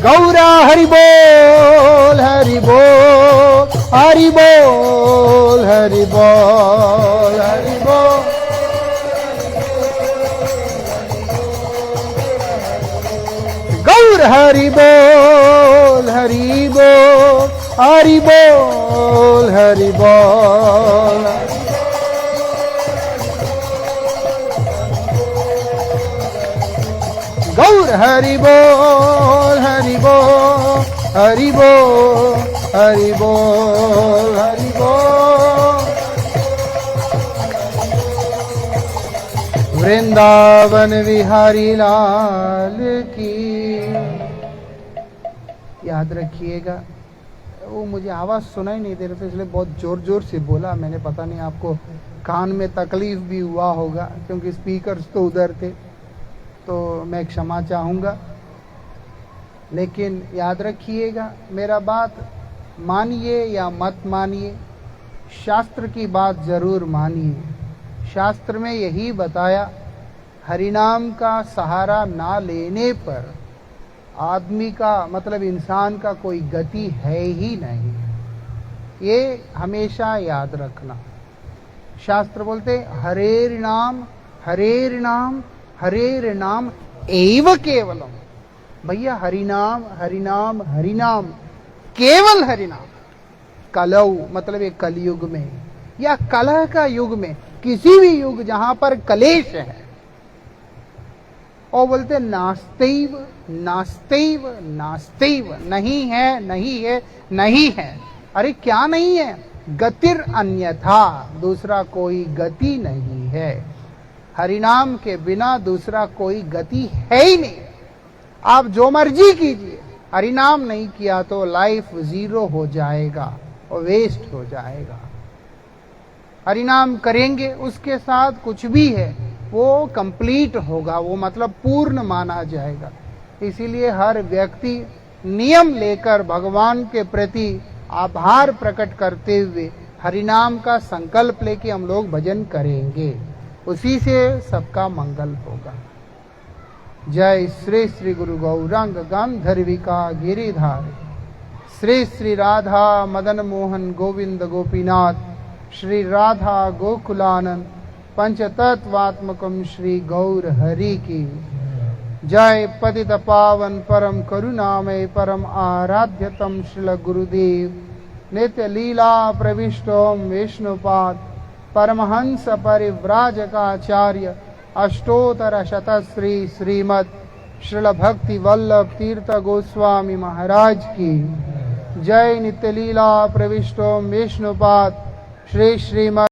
गौरा हरि बोल हरि बोल, हरि बोल हरि बोल, हरि बोल। गौर हरि बोल हरि बोल, हरि बोल हरि बोल। गौर हरि बोल हरि बोल, हरि बोल हरि बोल, हरि बोल। वृंदावन विहारी लाल की। याद रखिएगा, वो मुझे आवाज सुनाई नहीं दे रहा था इसलिए बहुत जोर जोर से बोला मैंने। पता नहीं आपको कान में तकलीफ भी हुआ होगा क्योंकि स्पीकर्स तो उधर थे। तो मैं क्षमा चाहूँगा, लेकिन याद रखिएगा, मेरा बात मानिए या मत मानिए, शास्त्र की बात जरूर मानिए। शास्त्र में यही बताया, हरिनाम का सहारा ना लेने पर आदमी का मतलब इंसान का कोई गति है ही नहीं। ये हमेशा याद रखना। शास्त्र बोलते हरेर नाम हरेर नाम हरेर नाम एव केवलम। भैया हरिनाम हरिनाम हरिनाम, केवल हरिनाम। कलौ मतलब एक कलयुग में या कलह का युग में, किसी भी युग जहां पर कलेश है, और बोलते नास्तेव नास्तेव नास्तेव, नहीं है नहीं है नहीं है। अरे क्या नहीं है? गतिर अन्यथा, दूसरा कोई गति नहीं है। हरिनाम के बिना दूसरा कोई गति है ही नहीं। आप जो मर्जी कीजिए, हरिनाम नहीं किया तो लाइफ जीरो हो जाएगा और वेस्ट हो जाएगा। हरिनाम करेंगे, उसके साथ कुछ भी है वो कंप्लीट होगा, वो मतलब पूर्ण माना जाएगा। इसीलिए हर व्यक्ति नियम लेकर भगवान के प्रति आभार प्रकट करते हुए हरिनाम का संकल्प लेके हम लोग भजन करेंगे, उसी से सबका मंगल होगा। जय श्री श्री गुरु गौरांग गांधर्विका गिरिधारी, श्री श्री राधा मदन मोहन गोविंद गोपीनाथ, श्री राधा गोकुलानंद पंचतत्वात्मकम श्री गौर हरि की जय। पतित पावन परम करुणामय परम आराध्यतम श्रील गुरुदेव नित्य लीला प्रविष्टोम विष्णुपाद परमहंस परिव्राजकाचार्य अष्टोत्तर शतश्री श्रीमद श्रील भक्ति वल्लभ तीर्थ गोस्वामी महाराज की जय। नित्य लीला प्रविष्टोम विष्णुपाद श्री श्रीमद